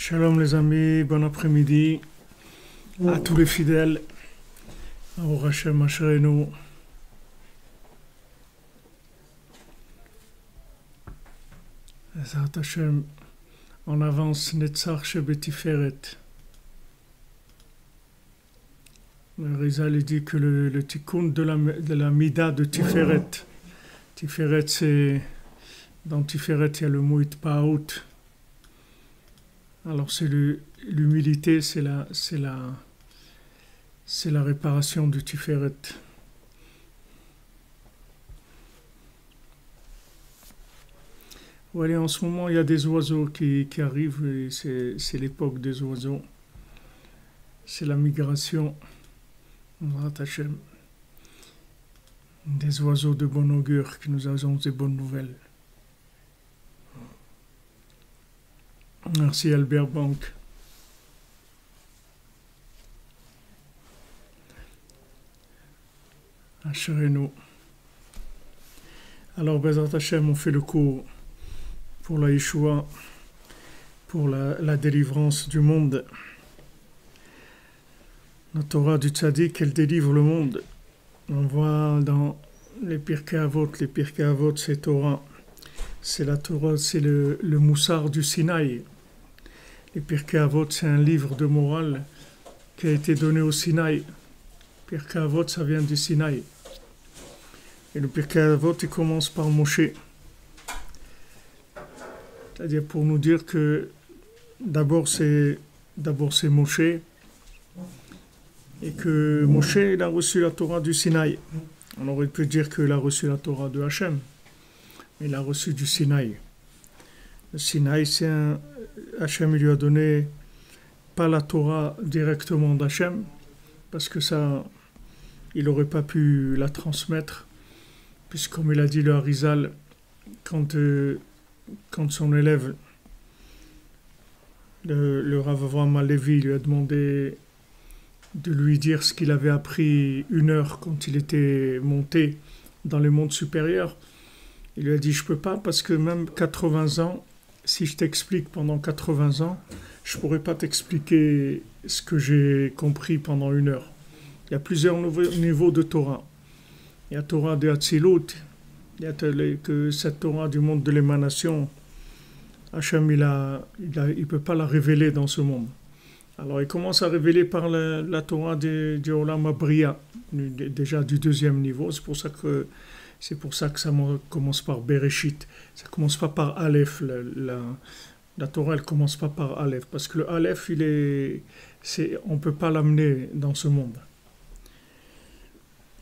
Shalom les amis, bon après-midi à tous les fidèles. Au Hashem Asherenu. Ezrat Hashem, en avance Netzach Shebetiferet. Le Rizal dit que le tikkun de la mida de Tiferet. Tiferet, c'est dans Tiferet il y a le mot itpaout. Alors c'est l'humilité, c'est la réparation du Tiferet. Voilà, en ce moment il y a des oiseaux qui arrivent, et c'est l'époque des oiseaux. C'est la migration. Des oiseaux de bon augure qui nous annoncent des bonnes nouvelles. Merci Albert Bank. Asherenu. Alors, Bezrat Hashem, on fait le cours pour la Yeshua, pour la délivrance du monde. La Torah du Tzaddik, elle délivre le monde. On voit dans les Pirkei Avot, c'est Torah. C'est la Torah, c'est le Moussar du Sinaï. Les Pirkei Avot, c'est un livre de morale qui a été donné au Sinaï. Pirkei Avot, ça vient du Sinaï. Et le Pirkei Avot, il commence par Moshe. C'est-à-dire pour nous dire que d'abord c'est Moshe, et que Moshe, il a reçu la Torah du Sinaï. On aurait pu dire qu'il a reçu la Torah de Hachem, mais il a reçu du Sinaï. Le Sinaï, c'est Hachem lui a donné pas la Torah directement d'Hachem, parce que ça, il n'aurait pas pu la transmettre, puisque comme il a dit le Harizal, quand son élève, le Rav Avraham Alevi, lui a demandé de lui dire ce qu'il avait appris 1 heure quand il était monté dans les mondes supérieurs, il lui a dit « Je peux pas parce que même 80 ans, si je t'explique pendant 80 ans, je pourrais pas t'expliquer ce que j'ai compris pendant 1 heure. » Il y a plusieurs niveaux de Torah. Il y a Torah de Hatzilut, il y a que cette Torah du monde de l'émanation, Hachem, il peut pas la révéler dans ce monde. Alors il commence à révéler par la Torah du Olam Abriya, déjà du 2e niveau. C'est pour ça que ça commence par Bereshit. Ça commence pas par Aleph. La Torah, elle commence pas par Aleph, parce que le Aleph, on peut pas l'amener dans ce monde.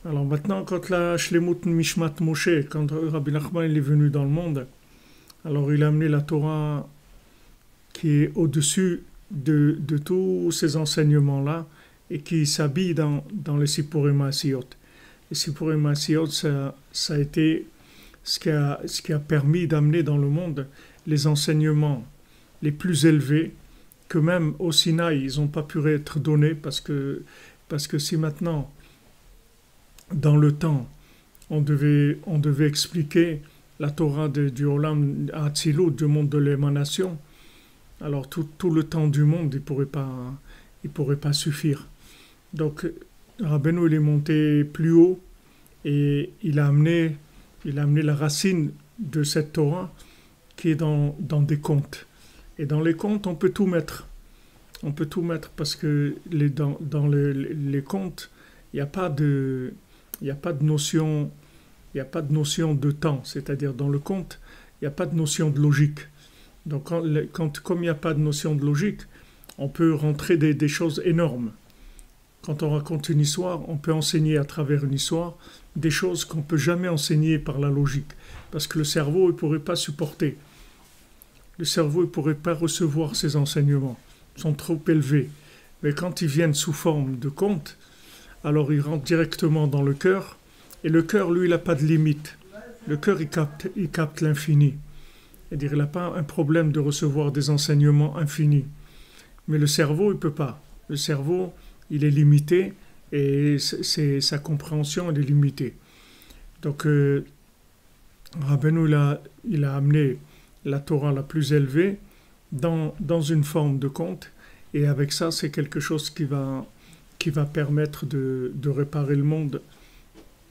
Alors maintenant, quand la Shlemut Mishmat Moshe, quand Rabbi Nachman est venu dans le monde, alors il a amené la Torah qui est au-dessus de tous ces enseignements-là et qui s'habille dans les Sipurim Maasiyot. Les Sipurim Maasiyot, ça a été ce qui a permis d'amener dans le monde les enseignements les plus élevés que même au Sinaï, ils n'ont pas pu être donnés parce que si maintenant, dans le temps, on devait expliquer la Torah du Olam Hatzilut, du monde de l'émanation, alors tout le temps du monde, il pourrait pas suffire. Donc, Rabbeinu, il est monté plus haut et il a amené la racine de cette Torah qui est dans des contes. Et dans les contes, on peut tout mettre. On peut tout mettre parce que dans les contes, il n'y a pas de notion de temps. C'est-à-dire, dans le conte, il n'y a pas de notion de logique. Donc, comme il n'y a pas de notion de logique, on peut rentrer des choses énormes. Quand on raconte une histoire, on peut enseigner à travers une histoire des choses qu'on ne peut jamais enseigner par la logique. Parce que le cerveau ne pourrait pas supporter. Le cerveau ne pourrait pas recevoir ces enseignements. Ils sont trop élevés. Mais quand ils viennent sous forme de contes, alors ils rentrent directement dans le cœur. Et le cœur, lui, il n'a pas de limite. Le cœur, il capte l'infini. C'est-à-dire, il n'a pas un problème de recevoir des enseignements infinis. Mais le cerveau, il ne peut pas. Le cerveau, il est limité et sa compréhension, elle est limitée. Donc, Rabbeinu, il a amené la Torah la plus élevée dans une forme de conte, et avec ça, c'est quelque chose qui va permettre de réparer le monde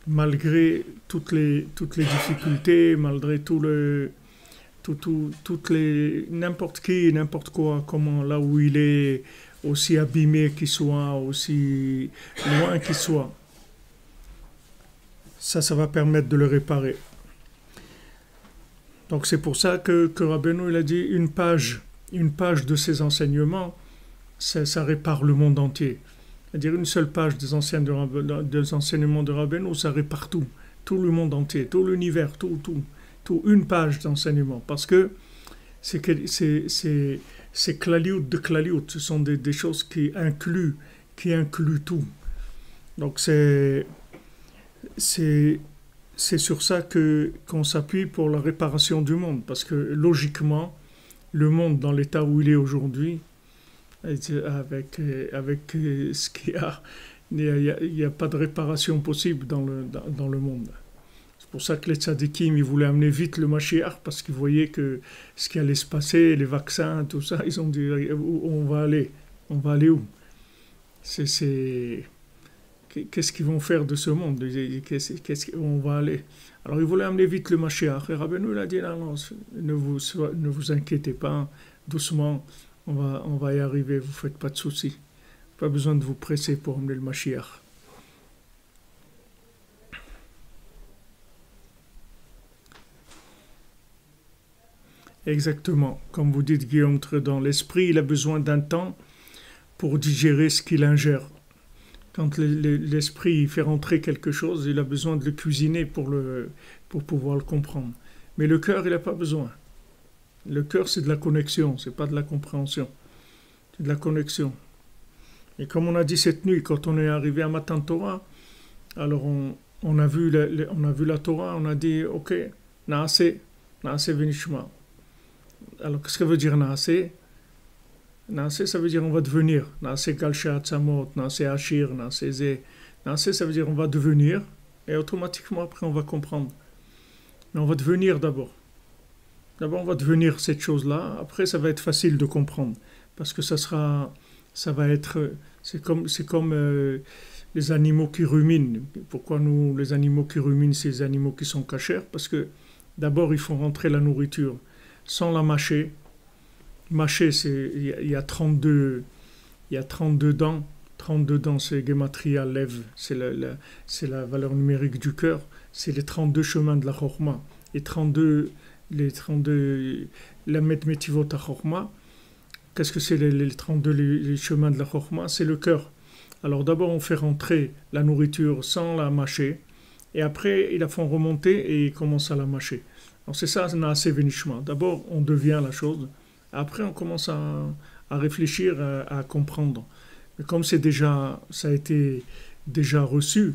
malgré toutes les difficultés, malgré toutes les, n'importe qui, n'importe quoi, comment, là où il est, aussi abîmé qu'il soit, aussi loin qu'il soit. Ça va permettre de le réparer. Donc c'est pour ça que Rabbeinu il a dit une page de ses enseignements, ça répare le monde entier. C'est-à-dire une seule page des enseignements de Rabbeinu, ça répare tout le monde entier, tout l'univers, tout, une page d'enseignement. Parce que c'est klaliut de klaliut, ce sont des choses qui incluent tout. Donc c'est sur ça qu'on s'appuie pour la réparation du monde, parce que logiquement, le monde dans l'état où il est aujourd'hui, avec ce qu'il y a, il n'y a pas de réparation possible dans le monde. C'est pour ça que les tzadikim, ils voulaient amener vite le Mashiach, parce qu'ils voyaient que ce qui allait se passer, les vaccins, tout ça, ils ont dit, où on va aller où? Qu'est-ce qu'ils vont faire de ce monde? Où on va aller? Alors ils voulaient amener vite le Mashiach. Et Rabbeinu il a dit, non, ne vous inquiétez pas, doucement, on va y arriver, vous ne faites pas de soucis. Pas besoin de vous presser pour amener le Mashiach. Exactement. Comme vous dites, Guillaume, dans l'esprit, il a besoin d'un temps pour digérer ce qu'il ingère. Quand l'esprit fait rentrer quelque chose, il a besoin de le cuisiner pour pouvoir le comprendre. Mais le cœur, il n'a pas besoin. Le cœur, c'est de la connexion, c'est pas de la compréhension. C'est de la connexion. Et comme on a dit cette nuit, quand on est arrivé à Matan Torah, alors on a vu la Torah, on a dit, ok, Naase Venishma. Alors, qu'est-ce que ça veut dire Naase? Naase, ça veut dire on va devenir. Naase Galshe Atzamot, Naase Ashir, Naase Ze. Naase, ça veut dire on va devenir, et automatiquement après on va comprendre. Mais on va devenir d'abord. D'abord on va devenir cette chose-là, après ça va être facile de comprendre. Parce que c'est comme les animaux qui ruminent. Pourquoi les animaux qui ruminent, c'est les animaux qui sont cachers? Parce que d'abord il faut rentrer la nourriture sans la mâcher. Mâcher, il y a 32 dents. 32 dents, c'est Gematria, lève, c'est la valeur numérique du cœur. C'est les 32 chemins de la Chorma. Les 32 la Metivot à Chorma. Qu'est-ce que c'est les 32 les chemins de la Chorma? C'est le cœur. Alors d'abord, on fait rentrer la nourriture sans la mâcher. Et après, ils la font remonter et ils commencent à la mâcher. Alors c'est ça, Naase Venishma. D'abord, on devient la chose. Après, on commence à réfléchir, à comprendre. Mais comme ça a été déjà reçu,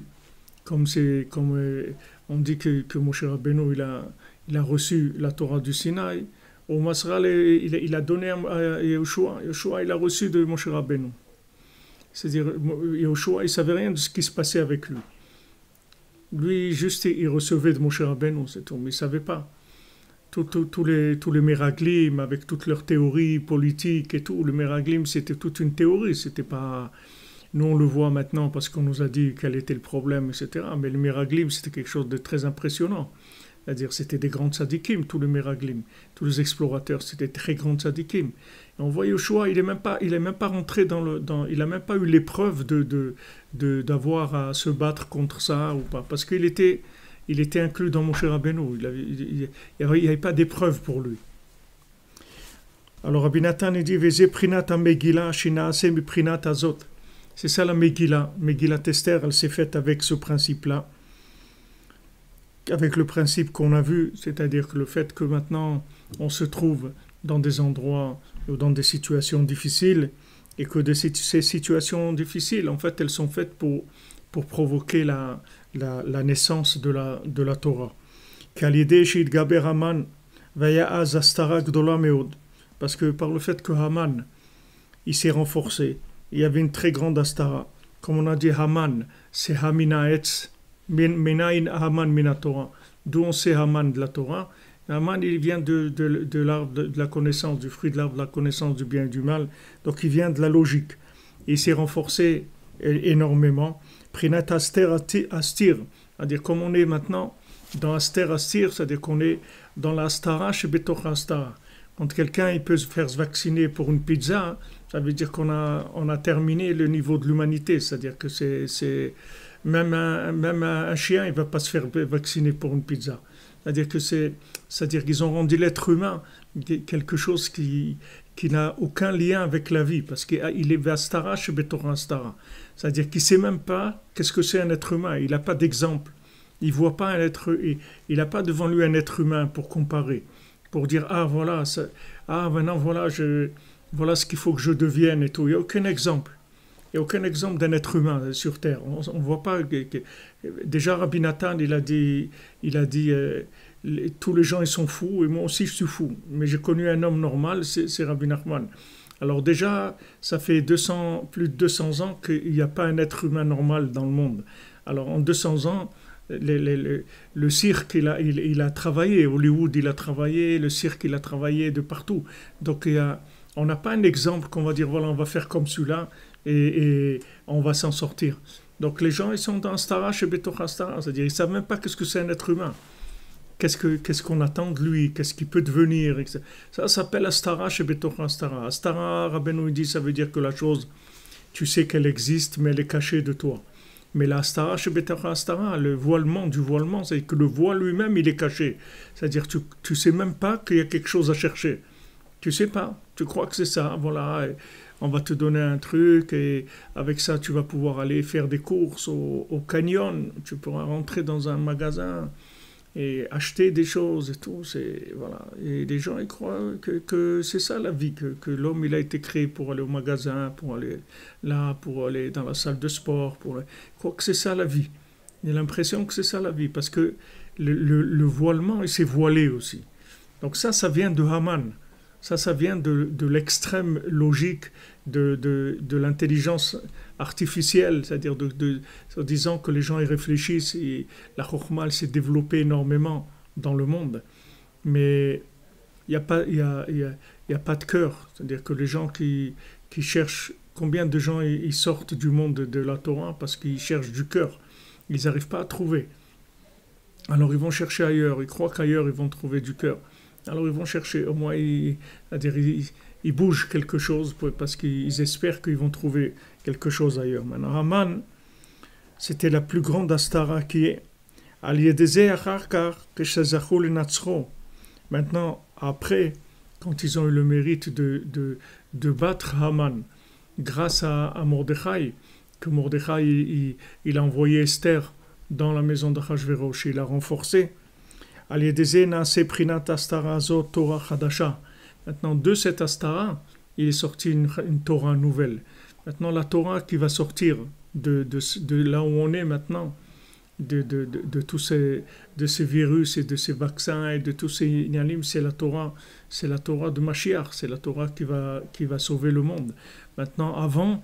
comme on dit que Moshe Rabbeinu il a reçu la Torah du Sinaï, au Masral il a donné à Yehoshua. Yehoshua il a reçu de Moshe Rabbeinu. C'est-à-dire, Yehoshua il savait rien de ce qui se passait avec lui. Lui, juste, il recevait de Moshe Rabbeinu, c'est tout, mais il savait pas. Tous les Meraglim, avec toutes leurs théories politiques et tout, le Meraglim, c'était toute une théorie, c'était pas... Nous, on le voit maintenant parce qu'on nous a dit quel était le problème, etc. Mais le Meraglim, c'était quelque chose de très impressionnant. C'est-à-dire, c'était des grands tzadikim, tous les Meraglim. Tous les explorateurs, c'était des très grands tzadikim. Et on voit Yehoshua, il est même pas rentré il n'a même pas eu l'épreuve d'avoir à se battre contre ça ou pas. Parce qu'il était inclus dans Moshe Rabbeinu. Il n'y avait pas d'épreuve pour lui. Alors Rabbi Nathan dit Veze prinat ha-megillah shinaase miprinat hazot. C'est ça la Megillah. Megillat Esther, elle s'est faite avec ce principe-là. Avec le principe qu'on a vu, c'est-à-dire que le fait que maintenant on se trouve dans des endroits ou dans des situations difficiles et que ces situations difficiles, en fait, elles sont faites pour provoquer la naissance de la Torah. Parce que par le fait que Haman, il s'est renforcé, il y avait une très grande astara. Comme on a dit, Haman, c'est Hamina Etz, Menaïn Haman Mina Torah. D'où on sait Haman de la Torah. Haman, il vient de l'arbre de la connaissance, du fruit de l'arbre de la connaissance du bien et du mal. Donc il vient de la logique. Il s'est renforcé énormément. Prinat Aster Astir, c'est-à-dire comme on est maintenant dans Aster Astir, c'est-à-dire qu'on est dans la Astara chez Betoch Astara. Quand quelqu'un il peut se faire vacciner pour une pizza, ça veut dire on a terminé le niveau de l'humanité. C'est-à-dire que même un chien, il ne va pas se faire vacciner pour une pizza. C'est-à-dire qu'ils ont rendu l'être humain quelque chose qui n'a aucun lien avec la vie, parce qu'il est Vastara chez Betoch Astara. C'est-à-dire qu'il ne sait même pas qu'est-ce que c'est un être humain. Il n'a pas d'exemple. Il voit pas un être, il n'a pas devant lui un être humain pour comparer, pour dire voilà, maintenant voilà ce qu'il faut que je devienne et tout. Il n'y a aucun exemple. Il n'y a aucun exemple d'un être humain sur Terre. On ne voit pas déjà Rabbi Nathan, il a dit tous les gens ils sont fous et moi aussi je suis fou. Mais j'ai connu un homme normal, c'est Rabbi Nachman. Alors déjà, ça fait plus de 200 ans qu'il n'y a pas un être humain normal dans le monde. Alors en 200 ans, le cirque, il a travaillé, Hollywood, il a travaillé, le cirque, il a travaillé de partout. Donc on n'a pas un exemple qu'on va dire, voilà, on va faire comme celui-là et on va s'en sortir. Donc les gens, ils sont dans Astara chez Betoch Astara, c'est-à-dire ils ne savent même pas qu'est-ce que c'est un être humain. Qu'est-ce qu'on attend de lui, qu'est-ce qu'il peut devenir. Ça s'appelle Astara chez Betoch Astara. Astara, Rabbeinu dit, ça veut dire que la chose, tu sais qu'elle existe, mais elle est cachée de toi. Mais l'Astara chez Betoch Astara, le voilement du voilement, c'est que le voile lui-même, il est caché. C'est-à-dire tu ne sais même pas qu'il y a quelque chose à chercher. Tu sais pas, tu crois que c'est ça, voilà, on va te donner un truc et avec ça tu vas pouvoir aller faire des courses au canyon, tu pourras rentrer dans un magasin et acheter des choses et tout, voilà. Et les gens ils croient que c'est ça la vie, que l'homme il a été créé pour aller au magasin, pour aller là, pour aller dans la salle de sport, ils croient que c'est ça la vie. Il a l'impression que c'est ça la vie, parce que le voilement il s'est voilé aussi. Donc ça vient de Haman. Ça vient de l'extrême logique de l'intelligence artificielle, c'est-à-dire en disant que les gens y réfléchissent et la chokhmah s'est développée énormément dans le monde. Mais il n'y a pas de cœur, c'est-à-dire que les gens qui cherchent, combien de gens ils sortent du monde de la Torah parce qu'ils cherchent du cœur, ils n'arrivent pas à trouver. Alors ils vont chercher ailleurs, ils croient qu'ailleurs ils vont trouver du cœur. Alors ils vont chercher, au moins ils bougent quelque chose parce qu'ils espèrent qu'ils vont trouver quelque chose ailleurs. Maintenant, Haman, c'était la plus grande astara qui est. Maintenant, après, quand ils ont eu le mérite de battre Haman, grâce à Mordechai, que Mordechai il a envoyé Esther dans la maison de Achashverosh, il l'a renforcé. Maintenant, de cette Astara, il est sorti une Torah nouvelle. Maintenant, la Torah qui va sortir de là où on est maintenant, de tous ces virus et de ces vaccins et de tous ces nialim, c'est la Torah de Mashiach, c'est la Torah qui va sauver le monde. Maintenant, avant,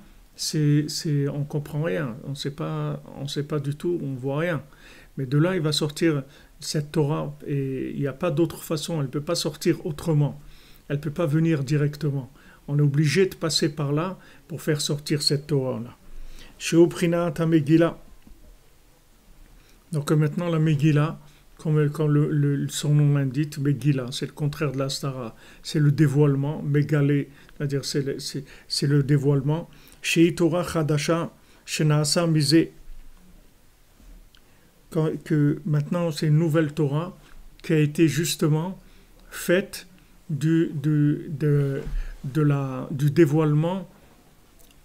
on comprend rien, on sait pas du tout, on voit rien. Mais de là, il va sortir cette Torah, et il n'y a pas d'autre façon, elle ne peut pas sortir autrement, elle ne peut pas venir directement. On est obligé de passer par là pour faire sortir cette Torah-là. Sheoprinat Megillah. Donc maintenant la Megillah, comme son nom l'indique, Megillah, c'est le contraire de l'Astara, c'est le dévoilement, Megalé, c'est-à-dire c'est le dévoilement. Shei Torah Chadasha, Shenaasa Mizé. Que maintenant c'est une nouvelle Torah qui a été justement faite du dévoilement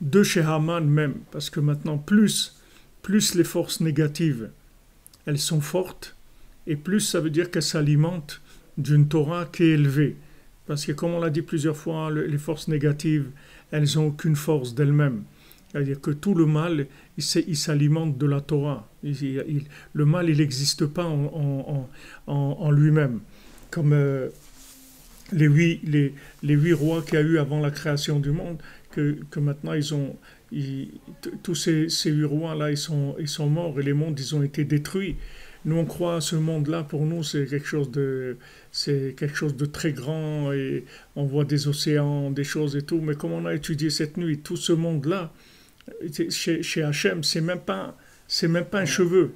de chez Haman même, parce que maintenant plus les forces négatives elles sont fortes, et plus ça veut dire qu'elles s'alimentent d'une Torah qui est élevée, parce que comme on l'a dit plusieurs fois, les forces négatives elles n'ont aucune force d'elles-mêmes. C'est-à-dire que tout le mal, il s'alimente de la Torah. Le mal, il n'existe pas en lui-même. Comme les huit rois qu'il y a eu avant la création du monde, que maintenant, tous ces 8 rois-là, ils sont morts et les mondes, ils ont été détruits. nous on croit à ce monde-là, pour nous c'est quelque chose de très grand et on voit des océans, des choses et tout, mais comme on a étudié cette nuit, tout ce monde-là, chez Hachem, c'est même pas un cheveu.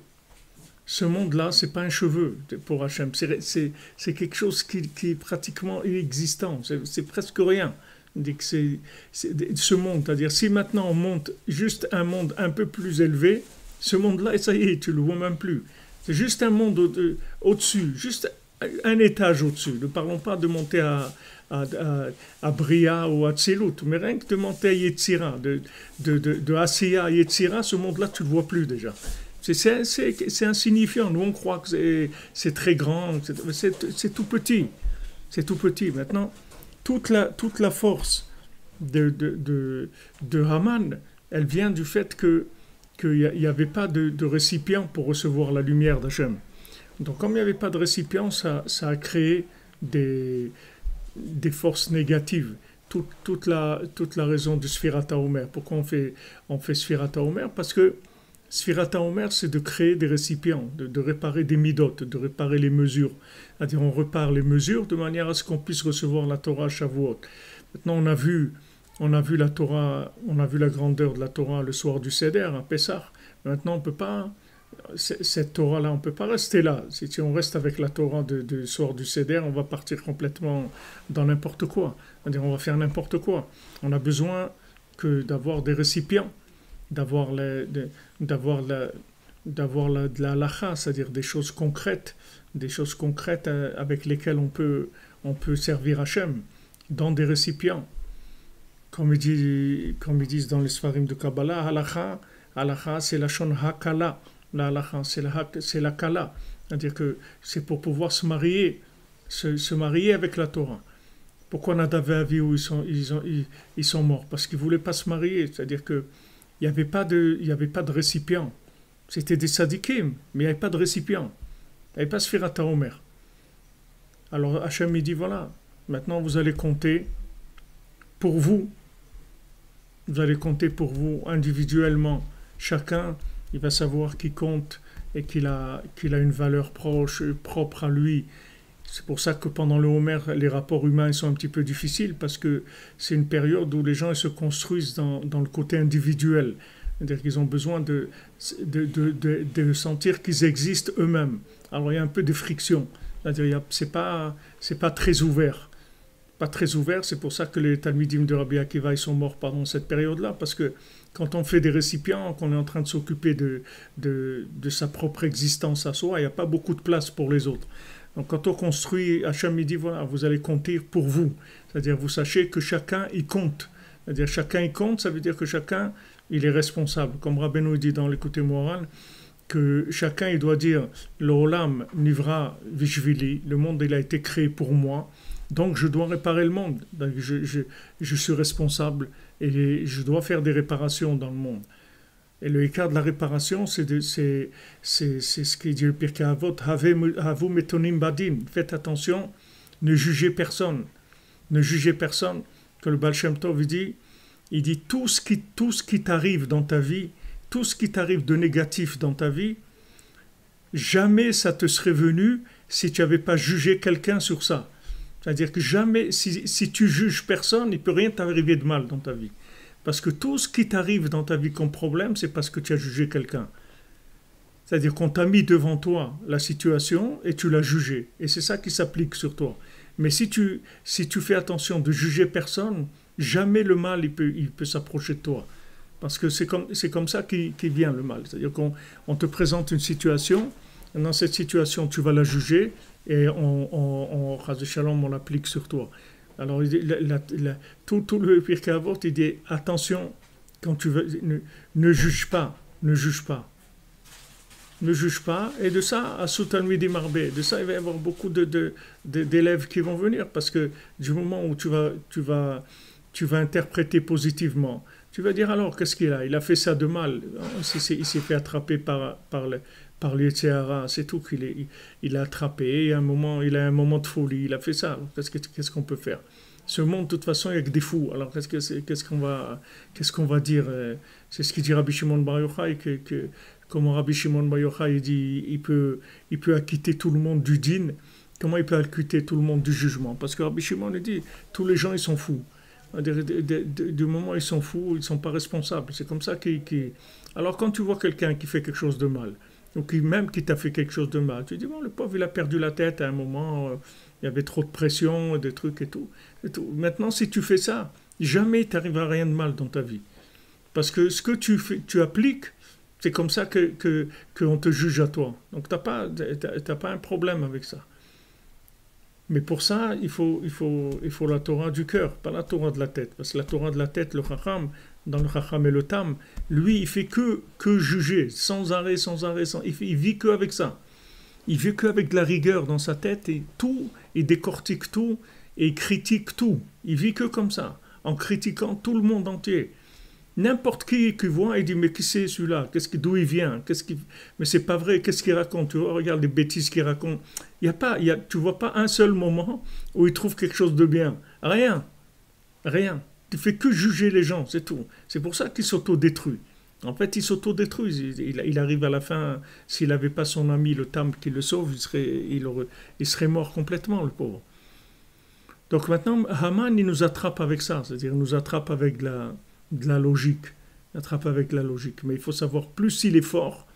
Ce monde-là, c'est pas un cheveu pour Hachem. C'est quelque chose qui est pratiquement inexistant. C'est presque rien. Ce monde, c'est-à-dire si maintenant on monte juste un monde un peu plus élevé, ce monde-là, et ça y est, tu le vois même plus. C'est juste un monde au-dessus, juste un étage au-dessus. Ne parlons pas de monter à Bria ou à Tzilut, mais rien que de monter à Yetzira, de Asiya à Yetzira, ce monde-là, tu ne le vois plus déjà. C'est insignifiant. Nous, on croit que c'est très grand, c'est tout petit. C'est tout petit. Maintenant, toute la force de Haman, elle vient du fait qu'il n'y avait pas de récipient pour recevoir la lumière d'Hachem. Donc, comme il n'y avait pas de récipient, ça a créé des forces négatives. Toute la raison du Sfirata Omer. Pourquoi on fait Sfirata Omer? Parce que Sfirata Omer, c'est de créer des récipients, de réparer des midotes, de réparer les mesures. C'est-à-dire, on répare les mesures de manière à ce qu'on puisse recevoir la Torah à Shavuot. Maintenant, on a vu la Torah, on a vu la grandeur de la Torah le soir du Seder, à Pessah. Maintenant, on peut pas, cette Torah-là, on ne peut pas rester là. Si on reste avec la Torah du soir du Seder, on va partir complètement dans n'importe quoi. C'est-à-dire, on va faire n'importe quoi. On a besoin d'avoir des récipients, d'avoir de la halacha, c'est-à-dire des choses concrètes avec lesquelles on peut servir Hachem dans des récipients. Comme ils disent dans les Sfarim de Kabbalah, halacha c'est la shon hakala, la halacha c'est la kala, c'est-à-dire que c'est pour pouvoir se marier avec la Torah. Pourquoi Nadav et Avihu ils sont morts? Parce qu'ils ne voulaient pas se marier, c'est-à-dire que il n'y avait pas de récipient. C'était des sadikim, mais il n'y avait pas de récipient. Il n'y avait pas Sfirata Omer. Alors Hachem il dit voilà, maintenant vous allez compter pour vous. Vous allez compter pour vous individuellement. Chacun, il va savoir qui compte et qu'il a une valeur propre à lui. C'est pour ça que pendant le Homer, les rapports humains sont un petit peu difficiles parce que c'est une période où les gens ils se construisent dans le côté individuel. C'est-à-dire qu'ils ont besoin de sentir qu'ils existent eux-mêmes. Alors il y a un peu de friction. C'est-à-dire c'est pas très ouvert. Pas très ouvert, c'est pour ça que les Talmidim de Rabbi Akiva ils sont morts pendant cette période-là, parce que quand on fait des récipients, qu'on est en train de s'occuper de sa propre existence à soi, il n'y a pas beaucoup de place pour les autres. Donc quand on construit, Hachem il dit voilà, vous allez compter pour vous. C'est-à-dire vous sachez que chacun il compte. C'est-à-dire chacun il compte, ça veut dire que chacun il est responsable. Comme Rabbeinu dit dans l'écouté moral, que chacun il doit dire l'olam nivra vishvili, le monde il a été créé pour moi. Donc je dois réparer le monde. Donc, je suis responsable et je dois faire des réparations dans le monde. Et le écart de la réparation, c'est ce qu'il dit le Pirkei Avot, havu metonim badin. Faites attention, ne jugez personne. Ne jugez personne. Que le Baal Shem Tov il dit tout ce qui t'arrive dans ta vie, tout ce qui t'arrive de négatif dans ta vie, jamais ça te serait venu si tu n'avais pas jugé quelqu'un sur ça. C'est-à-dire que jamais, si tu juges personne, il ne peut rien t'arriver de mal dans ta vie. Parce que tout ce qui t'arrive dans ta vie comme problème, c'est parce que tu as jugé quelqu'un. C'est-à-dire qu'on t'a mis devant toi la situation et tu l'as jugé. Et c'est ça qui s'applique sur toi. Mais si tu fais attention de juger personne, jamais le mal il peut s'approcher de toi. Parce que c'est comme ça qu'il vient le mal. C'est-à-dire qu'on te présente une situation, et dans cette situation tu vas la juger, et on l'applique sur toi. Alors tout le Pirkei Avot il dit attention quand tu veux, ne juge pas, ne juge pas, et de ça à Soutalmidi Marbé, de ça il va y avoir beaucoup d'élèves qui vont venir parce que du moment où tu vas interpréter positivement, tu vas dire alors qu'est-ce qu'il a fait ça de mal, il s'est fait attraper par l'Yetzer, c'est tout qu'il a attrapé, il a un moment de folie, il a fait ça, qu'est-ce qu'on peut faire? Ce monde, de toute façon, il n'y a que des fous, alors qu'est-ce qu'on va dire? C'est ce qu'il dit Rabbi Shimon Bar Yochai, que Comment Rabbi Shimon Bar Yochai il dit, il peut acquitter tout le monde du din. Comment il peut acquitter tout le monde du jugement? Parce que Rabbi Shimon il dit, tous les gens ils sont fous. Du moment où ils sont fous, ils ne sont pas responsables. C'est comme ça qu'ils... Alors quand tu vois quelqu'un qui fait quelque chose de mal, ou même qui t'a fait quelque chose de mal, tu dis, bon, le pauvre, il a perdu la tête à un moment, il y avait trop de pression, des trucs et tout. Maintenant, si tu fais ça, jamais tu n'arriveras à rien de mal dans ta vie. Parce que ce que tu fais, tu appliques, c'est comme ça qu'on te juge à toi. Donc, tu n'as pas un problème avec ça. Mais pour ça, il faut la Torah du cœur, pas la Torah de la tête. Parce que la Torah de la tête, le Chacham, dans le Chacham et le Tam, lui, il fait que juger, sans arrêt. Il vit que avec ça. Il vit qu'avec de la rigueur dans sa tête et tout, il décortique tout et il critique tout. Il vit que comme ça, en critiquant tout le monde entier. N'importe qui voit, il dit, mais qui c'est celui-là? D'où il vient? Mais c'est pas vrai, qu'est-ce qu'il raconte? Tu vois, regarde les bêtises qu'il raconte. Tu vois pas un seul moment où il trouve quelque chose de bien. Rien. Tu fais que juger les gens, c'est tout. C'est pour ça qu'il s'autodétruit. En fait, il s'autodétruit. Il arrive à la fin, s'il n'avait pas son ami, le Tam, qui le sauve, il serait mort complètement, le pauvre. Donc maintenant, Haman, il nous attrape avec ça. C'est-à-dire, il nous attrape avec de la logique. Mais il faut savoir, plus il est fort,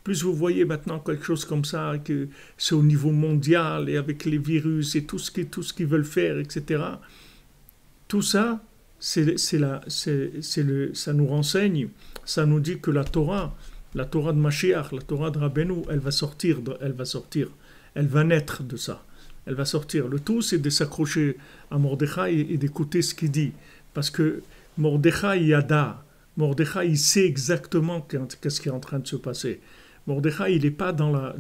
plus vous voyez maintenant quelque chose comme ça, que c'est au niveau mondial, et avec les virus, et tout ce qu'ils veulent faire, etc. Tout ça, ça nous renseigne, ça nous dit que la Torah de Mashiach, la Torah de Rabbeinu, elle va sortir, elle va naître de ça, elle va sortir. Le tout, c'est de s'accrocher à Mordechai et d'écouter ce qu'il dit, parce que Mordechai Yada, Mordechai il sait exactement qu'est-ce qui est en train de se passer. Mordechai il n'est pas dans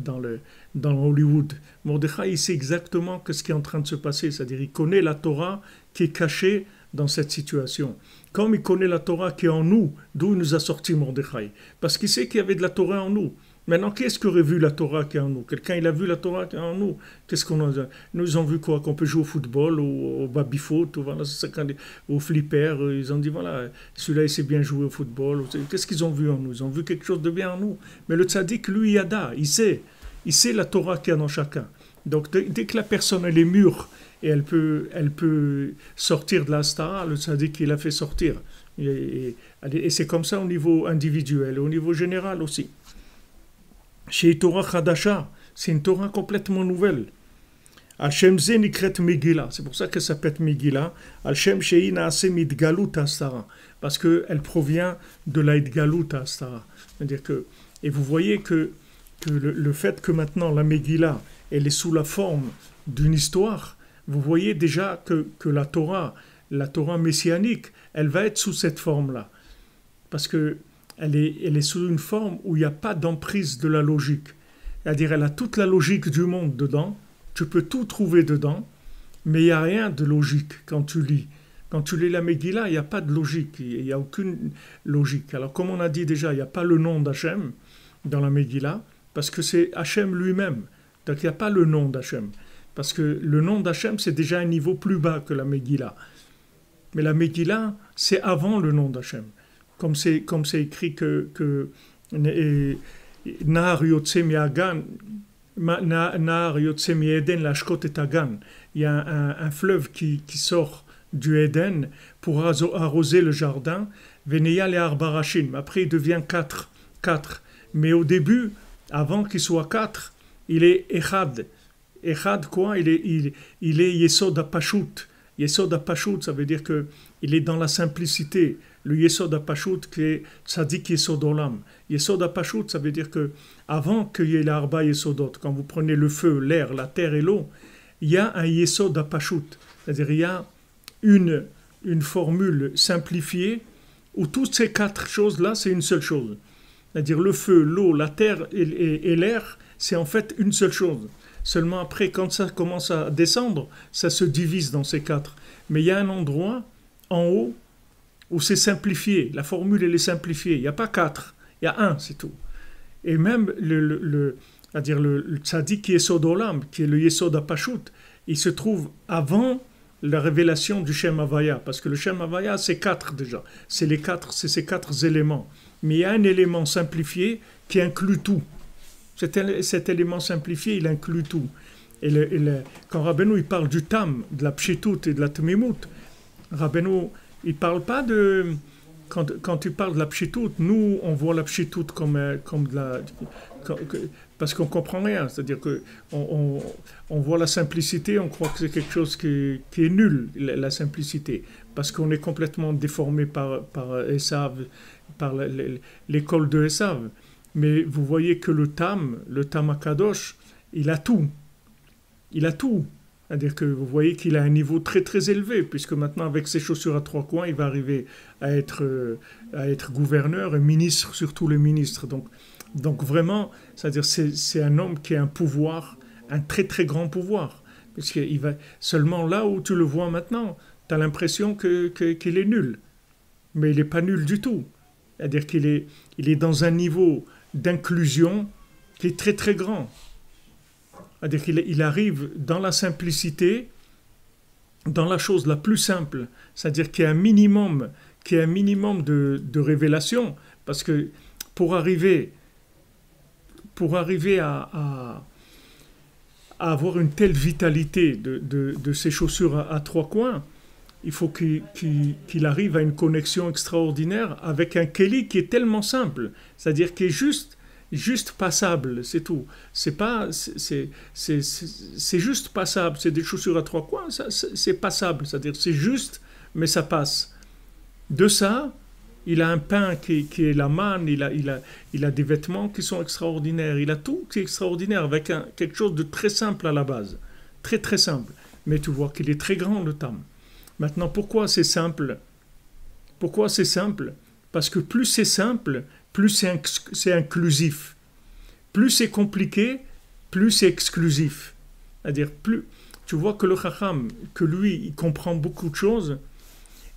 Hollywood. Mordechai il sait exactement ce qui est en train de se passer, c'est-à-dire il connaît la Torah qui est cachée dans cette situation. Comme il connaît la Torah qui est en nous, d'où il nous a sorti Mordechai. Parce qu'il sait qu'il y avait de la Torah en nous. Maintenant, qu'est-ce qu'aurait vu la Torah qui est en nous? Quelqu'un, il a vu la Torah qui est en nous. Qu'est-ce qu'on a? Nous, ils ont vu quoi? Qu'on peut jouer au football, au baby-foot, voilà, au flipper. Ils ont dit, voilà, celui-là, il sait bien jouer au football. Qu'est-ce qu'ils ont vu en nous? Ils ont vu quelque chose de bien en nous. Mais le tzaddik, lui, Yada, il sait la Torah qu'il y a dans chacun. Donc, dès que la personne, elle est mûre, et elle peut sortir de la stara, le tzaddik, il la fait sortir. Et c'est comme ça au niveau individuel et au niveau général aussi. Chez Torah Chadasha, c'est une Torah complètement nouvelle. Hashem ze nikret Megillah, c'est pour ça qu'elle s'appelle Megillah. Hashem shei naase midgalut hastara, parce qu'elle provient de la idgalut hastara. C'est-à-dire que, et vous voyez que le fait que maintenant la Megillah, elle est sous la forme d'une histoire, vous voyez déjà que la Torah messianique, elle va être sous cette forme-là. Parce que elle est sous une forme où il n'y a pas d'emprise de la logique. C'est-à-dire, elle a toute la logique du monde dedans, tu peux tout trouver dedans, mais il n'y a rien de logique quand tu lis. Quand tu lis la Megillah, il n'y a pas de logique, il n'y a aucune logique. Alors, comme on a dit déjà, il n'y a pas le nom d'Hachem dans la Megillah, parce que c'est Hachem lui-même. Donc, il n'y a pas le nom d'Hachem. Parce que le nom d'Hachem, c'est déjà un niveau plus bas que la Megillah. Mais la Megillah, c'est avant le nom d'Hachem. Comme c'est écrit que Nahar Yotse Mi'agan, Nahar Yotse Mi'eden Lashkot et Agan. Il y a un fleuve qui sort du Éden pour arroser le jardin. Veneya le Arbarashim. Après, il devient 4. Mais au début, avant qu'il soit 4, il est Echad. Echad, quoi? Il est Yesod HaPashut. Yesod HaPashut, ça veut dire qu'il est dans la simplicité. Le Yesod HaPashut qui est Tzadik Yesod Olam. Yesod HaPashut, ça veut dire que avant qu'il y ait l'Arba Yesodot, quand vous prenez le feu, l'air, la terre et l'eau, il y a un Yesod HaPashut. C'est-à-dire il y a une formule simplifiée où toutes ces 4 choses-là, c'est une seule chose. C'est-à-dire le feu, l'eau, la terre et l'air, c'est en fait une seule chose. Seulement après, quand ça commence à descendre, ça se divise dans ces 4. Mais il y a un endroit en haut où c'est simplifié. La formule, elle est simplifiée. Il n'y a pas 4, il y a 1, c'est tout. Et même c'est-à-dire le tzaddik Yesod Olam, qui est le Yesod HaPashut, il se trouve avant la révélation du Shem Havaya. Parce que le Shem Havaya, c'est 4 déjà. C'est ces 4 éléments. mais il y a un élément simplifié qui inclut tout. Cet élément simplifié, il inclut tout. Quand Rabbeinu il parle du tam, de la pshitut et de la tmimut, Rabbeinu, il ne parle pas de... Quand tu parles de la pshitut, nous, on voit la pshitut comme de la... Parce qu'on ne comprend rien. C'est-à-dire qu'on voit la simplicité, on croit que c'est quelque chose qui est nul, la simplicité. Parce qu'on est complètement déformé par Esav, par l'école de Esav. Mais vous voyez que le Tam Akadosh, il a tout. Il a tout. C'est-à-dire que vous voyez qu'il a un niveau très très élevé, puisque maintenant avec ses chaussures à trois coins, il va arriver à être gouverneur et ministre sur tous les ministres. Donc vraiment, c'est-à-dire c'est un homme qui a un pouvoir, un très très grand pouvoir. Parce qu'il va seulement là où tu le vois maintenant, tu as l'impression qu'il est nul. Mais il n'est pas nul du tout. C'est-à-dire qu'il est dans un niveau d'inclusion qui est très très grand. C'est-à-dire qu'il arrive dans la simplicité, dans la chose la plus simple, c'est-à-dire qu'il y a un minimum de révélation, parce que pour arriver à avoir une telle vitalité de ces chaussures à trois coins, il faut qu'il arrive à une connexion extraordinaire avec un keli qui est tellement simple, c'est-à-dire qui est juste passable, c'est tout. C'est juste passable. C'est des chaussures à trois coins, c'est passable. C'est-à-dire c'est juste, mais ça passe. De ça, il a un pain qui est la manne, il a des vêtements qui sont extraordinaires. Il a tout qui est extraordinaire avec quelque chose de très simple à la base. Très très simple. Mais tu vois qu'il est très grand le tam. Maintenant, pourquoi c'est simple? Pourquoi c'est simple? Parce que plus c'est simple, plus c'est inclusif. Plus c'est compliqué, plus c'est exclusif. C'est-à-dire, plus tu vois que le Chacham, que lui, il comprend beaucoup de choses,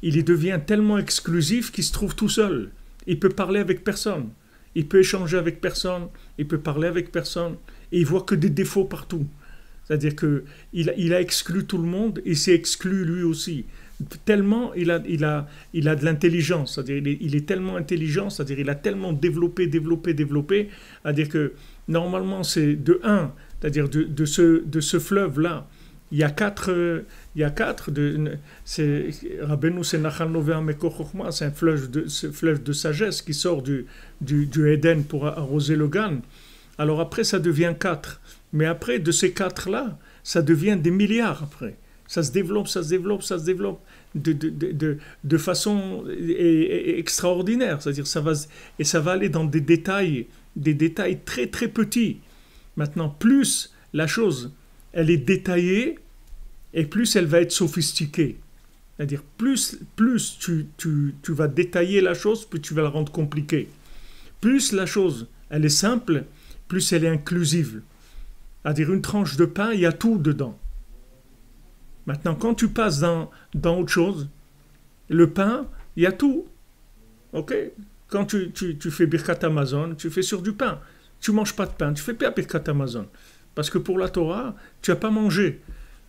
il devient tellement exclusif qu'il se trouve tout seul. Il peut parler avec personne. Il peut échanger avec personne. Il peut parler avec personne. Et il voit que des défauts partout. C'est-à-dire qu'il a exclu tout le monde et s'est exclu lui aussi. Tellement il a de l'intelligence, c'est-à-dire il est tellement intelligent, c'est-à-dire il a tellement développé, c'est-à-dire que normalement c'est de un, c'est-à-dire de ce fleuve-là, il y a quatre, Rabbeinu c'est Nachal Noveh Mekor Chochma, c'est un fleuve de sagesse qui sort du Éden pour arroser le Gan. Alors après ça devient 4, mais après de ces 4-là, ça devient des milliards après. Ça se développe de façon extraordinaire. C'est-à-dire ça va aller dans des détails très très petits. Maintenant, plus la chose, elle est détaillée, et plus elle va être sophistiquée. C'est-à-dire plus tu vas détailler la chose, plus tu vas la rendre compliquée. Plus la chose, elle est simple, plus elle est inclusive. C'est-à-dire une tranche de pain, il y a tout dedans. Maintenant, quand tu passes dans autre chose, le pain, il y a tout. Ok? Quand tu fais Birkat Amazon, tu fais sur du pain. Tu ne manges pas de pain, tu ne fais pas Birkat Amazon. Parce que pour la Torah, tu n'as pas mangé.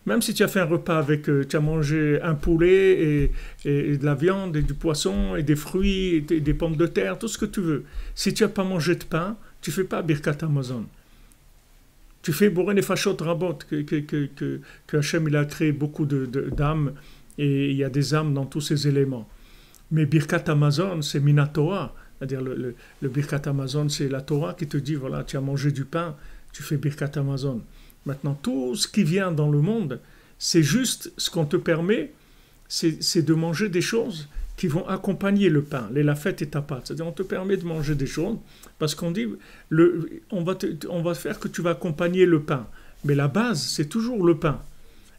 Même si tu as fait un repas avec, tu as mangé un poulet et de la viande et du poisson et des fruits et des pommes de terre, tout ce que tu veux. Si tu n'as pas mangé de pain, tu ne fais pas Birkat Amazon. Tu fais Boré Nefashot Rabot, que Hachem il a créé beaucoup d'âmes, et il y a des âmes dans tous ces éléments. Mais Birkat Amazon, c'est Minatora. C'est-à-dire le Birkat Amazon, c'est la Torah qui te dit, voilà, tu as mangé du pain, tu fais Birkat Amazon. Maintenant, tout ce qui vient dans le monde, c'est juste ce qu'on te permet, c'est de manger des choses qui vont accompagner le pain, les lafettes et tapat. C'est-à-dire, on te permet de manger des choses, parce qu'on dit, on va faire que tu vas accompagner le pain. Mais la base, c'est toujours le pain.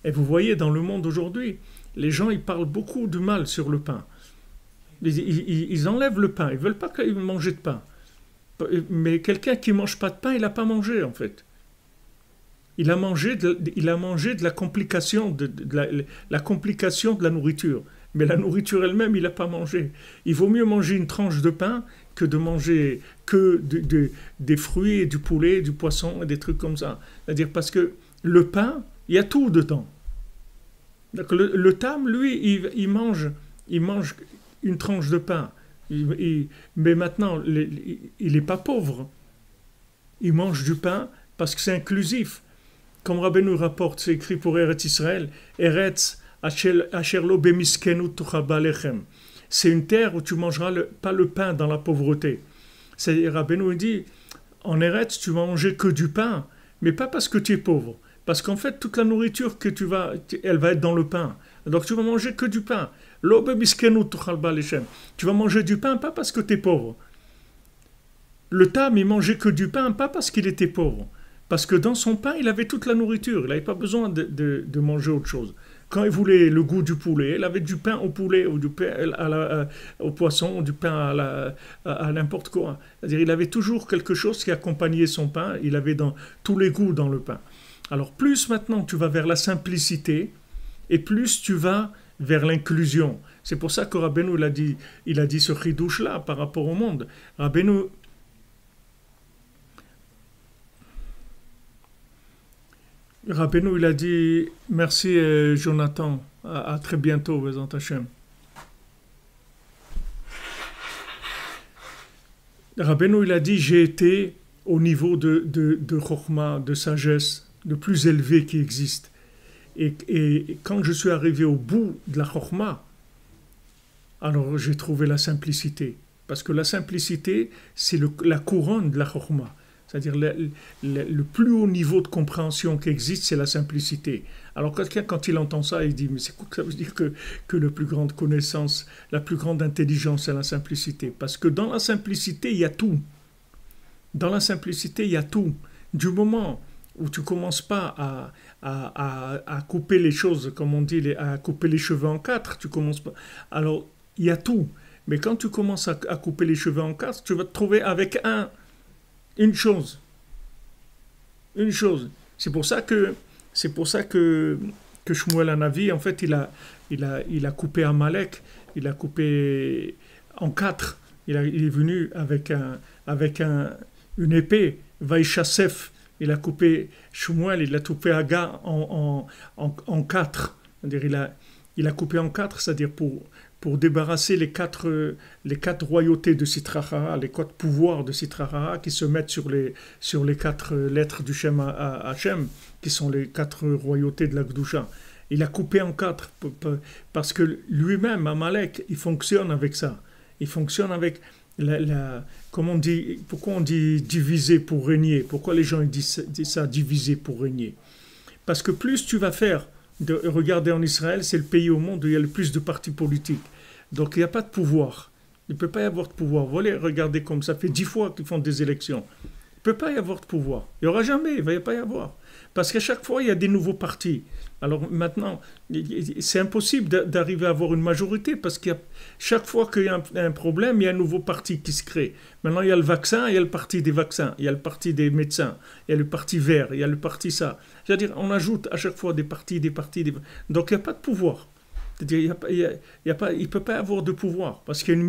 Et vous voyez, dans le monde aujourd'hui, les gens, ils parlent beaucoup du mal sur le pain. Ils enlèvent le pain, ils ne veulent pas manger de pain. Mais quelqu'un qui ne mange pas de pain, il n'a pas mangé, en fait. Il a mangé de la complication, la complication de la nourriture. Mais la nourriture elle-même, il n'a pas mangé. Il vaut mieux manger une tranche de pain que de manger des fruits, et du poulet, du poisson et des trucs comme ça. C'est-à-dire parce que le pain, il y a tout dedans. Donc le tam, lui, il mange une tranche de pain. Mais maintenant, il n'est pas pauvre. Il mange du pain parce que c'est inclusif. Comme Rabbeinu rapporte, c'est écrit pour Eretz Israël, Eretz asher lo bemiskenu tuchal balechem. C'est une terre où tu mangeras pas le pain dans la pauvreté. Rabbeinu dit, en Eretz, tu vas manger que du pain, mais pas parce que tu es pauvre. Parce qu'en fait, toute la nourriture que elle va être dans le pain. Donc tu vas manger que du pain. Lo bemiskenu tuchal balechem. Tu vas manger du pain, pas parce que tu es pauvre. Le Tam, il mangeait que du pain, pas parce qu'il était pauvre. Parce que dans son pain, il avait toute la nourriture. Il n'avait pas besoin de manger autre chose. Quand il voulait le goût du poulet, il avait du pain au poulet, ou du pain au poisson, ou du pain à n'importe quoi. C'est-à-dire, il avait toujours quelque chose qui accompagnait son pain. Il avait dans tous les goûts dans le pain. Alors, plus maintenant tu vas vers la simplicité, et plus tu vas vers l'inclusion. C'est pour ça que Rabbeinu il a dit ce chidouche-là par rapport au monde. Rabbeinu, il a dit merci Jonathan, à très bientôt, Bezant Hashem. Rabbeinu, il a dit j'ai été au niveau de Chokhmah, de sagesse, le plus élevé qui existe. Et quand je suis arrivé au bout de la Chokhmah, alors j'ai trouvé la simplicité. Parce que la simplicité, c'est la couronne de la Chokhmah. C'est-à-dire le plus haut niveau de compréhension qui existe, c'est la simplicité. Alors quelqu'un, quand il entend ça, il dit, mais c'est quoi que ça veut dire que la plus grande connaissance, la plus grande intelligence, c'est la simplicité? Parce que dans la simplicité, il y a tout. Dans la simplicité, il y a tout. Du moment où tu ne commences pas à couper les choses, comme on dit, à couper les cheveux en quatre, tu commences pas. Alors, il y a tout. Mais quand tu commences à couper les cheveux en quatre, tu vas te trouver avec une chose. Une chose. C'est pour ça que Shmuel Hanavi, en fait, il a coupé Amalek, il a coupé en quatre. Il est venu avec une épée, Vaïchasef. Il a coupé Shmuel, il a coupé Aga en quatre. C'est-à-dire, il a coupé en quatre, c'est-à-dire pour débarrasser les quatre royautés de Sitrachara, les quatre pouvoirs de Sitrachara qui se mettent sur les quatre lettres du Shem Hashem, qui sont les quatre royautés de la Gdusha. Il a coupé en quatre parce que lui-même, Amalek, il fonctionne avec ça. Il fonctionne avec comment on dit, pourquoi on dit diviser pour régner? Pourquoi les gens disent ça, diviser pour régner? Parce que plus tu vas faire, regardez en Israël, c'est le pays au monde où il y a le plus de partis politiques. Donc il n'y a pas de pouvoir. Il ne peut pas y avoir de pouvoir. Vous allez regarder comme ça fait 10 fois qu'ils font des élections. Il ne peut pas y avoir de pouvoir. Il n'y aura jamais, il ne va pas y avoir. Parce qu'à chaque fois, il y a des nouveaux partis. Alors maintenant, c'est impossible d'arriver à avoir une majorité parce que chaque fois qu'il y a un problème, il y a un nouveau parti qui se crée. Maintenant, il y a le vaccin, il y a le parti des vaccins, il y a le parti des médecins, il y a le parti vert, il y a le parti ça. C'est-à-dire, on ajoute à chaque fois des partis. Donc, il n'y a pas de pouvoir. C'est-à-dire, il ne peut pas y avoir de pouvoir parce qu'il y a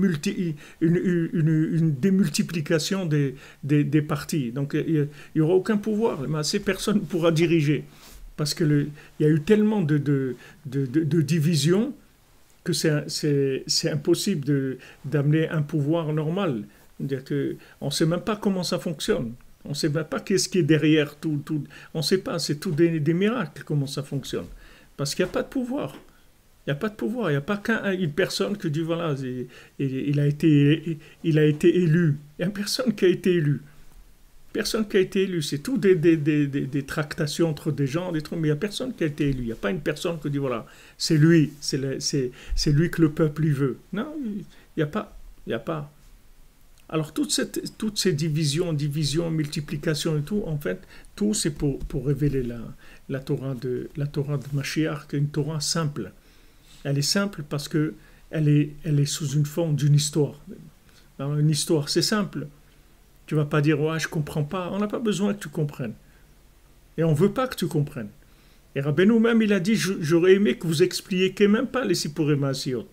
une démultiplication des partis. Donc, il n'y aura aucun pouvoir. Mais assez personne ne pourra diriger. Parce qu'il y a eu tellement de divisions que c'est impossible d'amener un pouvoir normal. C'est-à-dire qu'on ne sait même pas comment ça fonctionne. On ne sait même pas qu'est-ce qui est derrière tout. On ne sait pas, c'est tout des miracles comment ça fonctionne. Parce qu'il n'y a pas de pouvoir. Il n'y a pas de pouvoir. Il n'y a pas qu'une personne qui dit voilà, il a été élu. Il n'y a personne qui a été élu. Personne qui a été élu. C'est tout des tractations entre des gens, des trucs, mais il n'y a personne qui a été élu. Il n'y a pas une personne qui dit voilà, c'est lui, c'est lui que le peuple lui veut. Non, il n'y a pas. Il n'y a pas. Alors toutes ces divisions, multiplications et tout, en fait, tout c'est pour révéler la Torah de Mashiach, qui est une Torah simple. Elle est simple parce que elle est sous une forme d'une histoire. Alors, une histoire, c'est simple. Tu ne vas pas dire ouais, je ne comprends pas. On n'a pas besoin que tu comprennes. Et on ne veut pas que tu comprennes. Et Rabbeinu même, il a dit j'aurais aimé que vous expliquiez même pas les Sipurim Asiot.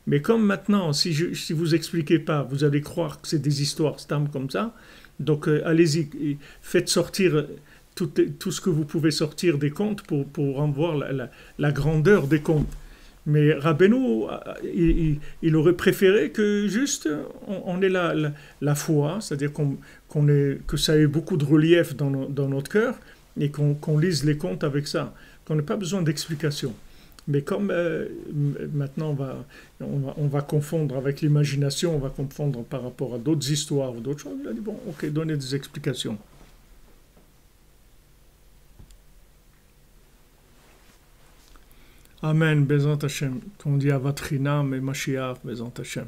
Mais comme maintenant, si vous expliquez pas, vous allez croire que c'est des histoires stam comme ça. Donc allez-y, faites sortir tout ce que vous pouvez sortir des contes pour en voir la grandeur des contes. Mais Rabbeinu, il aurait préféré que juste on ait la foi, c'est-à-dire que ça ait beaucoup de relief dans notre cœur et qu'on lise les contes avec ça, qu'on n'ait pas besoin d'explication. Mais comme maintenant on va confondre avec l'imagination, on va confondre par rapport à d'autres histoires ou d'autres choses, il a dit bon, ok, donnez des explications. Amen, Bezant Hashem. Qu'on dit Avatrinam et Mashiach, Bezant Hashem.